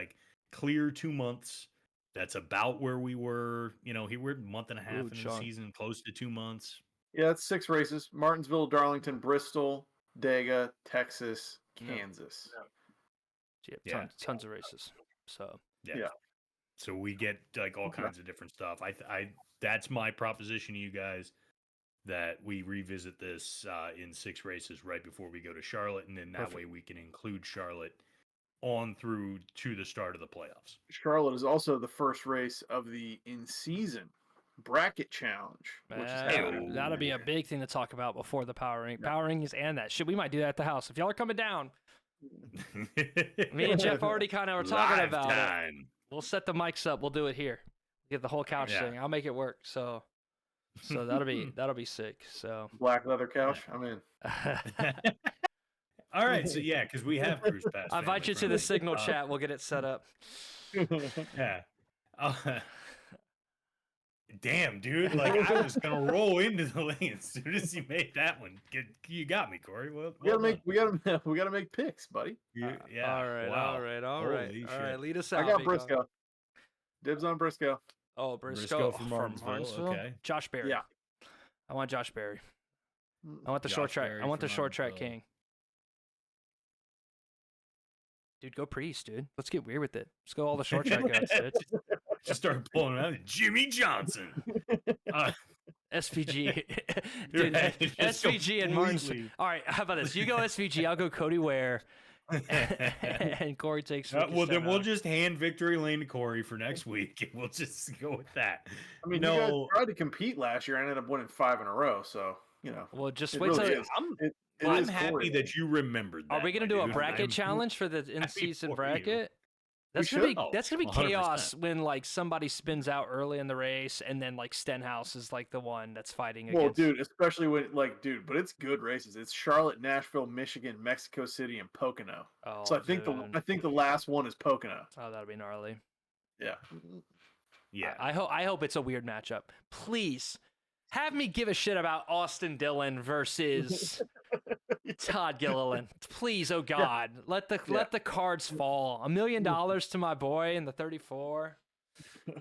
clear 2 months. That's about where we were. We're a month and a half in the season, close to 2 months. Yeah, it's 6 races: Martinsville, Darlington, Bristol, Dega, Texas, Yeah. Kansas. Yeah, tons of races. So Yeah. So we get like all kinds of different stuff. That's my proposition to you guys, that we revisit this in 6 races right before we go to Charlotte, and then that way we can include Charlotte on through to the start of the playoffs. Charlotte is also the first race of the in-season bracket challenge, which is happening. that'll be a big thing to talk about before the power rankings and that shit. We might do that at the house if y'all are coming down. Me and Jeff already kind of were talking about it. We'll set the mics up. We'll do it here. Get the whole couch thing. I'll make it work. So that'll be sick. So black leather couch. I'm in. All right, so because we have Cruise Pass. I invite you to the Signal chat. We'll get it set up. Yeah. Damn, dude! Like I was gonna roll into the lane as soon as you made that one. You got me, Corey. Well, we gotta make picks, buddy. Yeah. All right. Wow. All right. Lead us out. I got Briscoe. Dibs on Briscoe. Oh, Briscoe from Martinsville. Okay. Josh Berry. Yeah. I want Josh Berry. I want the short track. I want the short track king. Dude, go Priest, dude. Let's get weird with it. Let's go all the short track guys, dude. Just start pulling out Jimmy Johnson. SVG. Dude, SVG and Martinsville. All right, how about this? You go SVG, I'll go Cody Ware. And Corey takes well, then we'll just hand victory lane to Corey for next week, and we'll just go with that. I mean, you guys tried to compete last year. I ended up winning 5 in a row, so Well, just wait till I'm happy that you remembered that. Are we gonna do a bracket challenge for the in-season bracket? That's gonna be 100%. chaos when like somebody spins out early in the race and then like Stenhouse is like the one that's fighting against. Well, dude, especially when but it's good races. It's Charlotte, Nashville, Michigan, Mexico City, and Pocono. Oh, so I think the last one is Pocono. Oh, that'll be gnarly. Yeah. Yeah. I hope it's a weird matchup. Please have me give a shit about Austin Dillon versus Todd Gilliland. Please, oh God, let the cards fall. $1 million to my boy in the 34.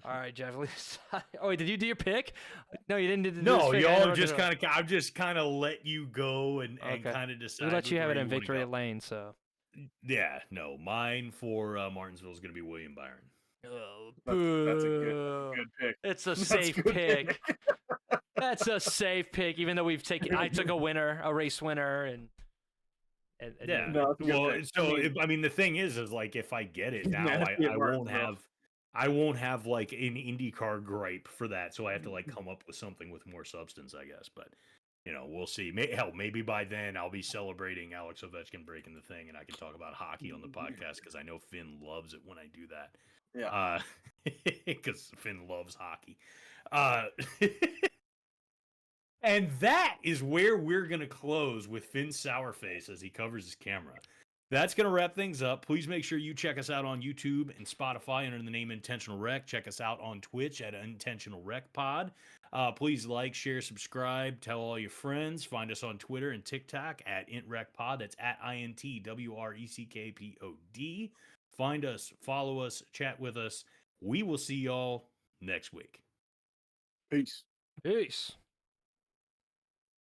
All right, Jeff. Oh, wait, did you do your pick? No, you didn't do the No, y'all just kind of. I've just kind of let you go and kind of decide. We let you have it in victory lane. So. Yeah, no, mine for Martinsville is going to be William Byron. Oh, that's a good pick. It's a safe pick. That's a safe pick, even though I took a race winner, and yeah. No, well, so I mean, the thing is like if I get it now, I won't have like an IndyCar gripe for that, so I have to like come up with something with more substance, I guess. But we'll see. Maybe by then I'll be celebrating Alex Ovechkin breaking the thing, and I can talk about hockey on the podcast because I know Finn loves it when I do that. Yeah, because Finn loves hockey. And that is where we're going to close with Finn Sourface as he covers his camera. That's going to wrap things up. Please make sure you check us out on YouTube and Spotify under the name Intentional Rec. Check us out on Twitch at IntWreckPod. Please like, share, subscribe, tell all your friends. Find us on Twitter and TikTok at IntWreckPod. That's at IntWreckPod. Find us, follow us, chat with us. We will see y'all next week. Peace. Peace.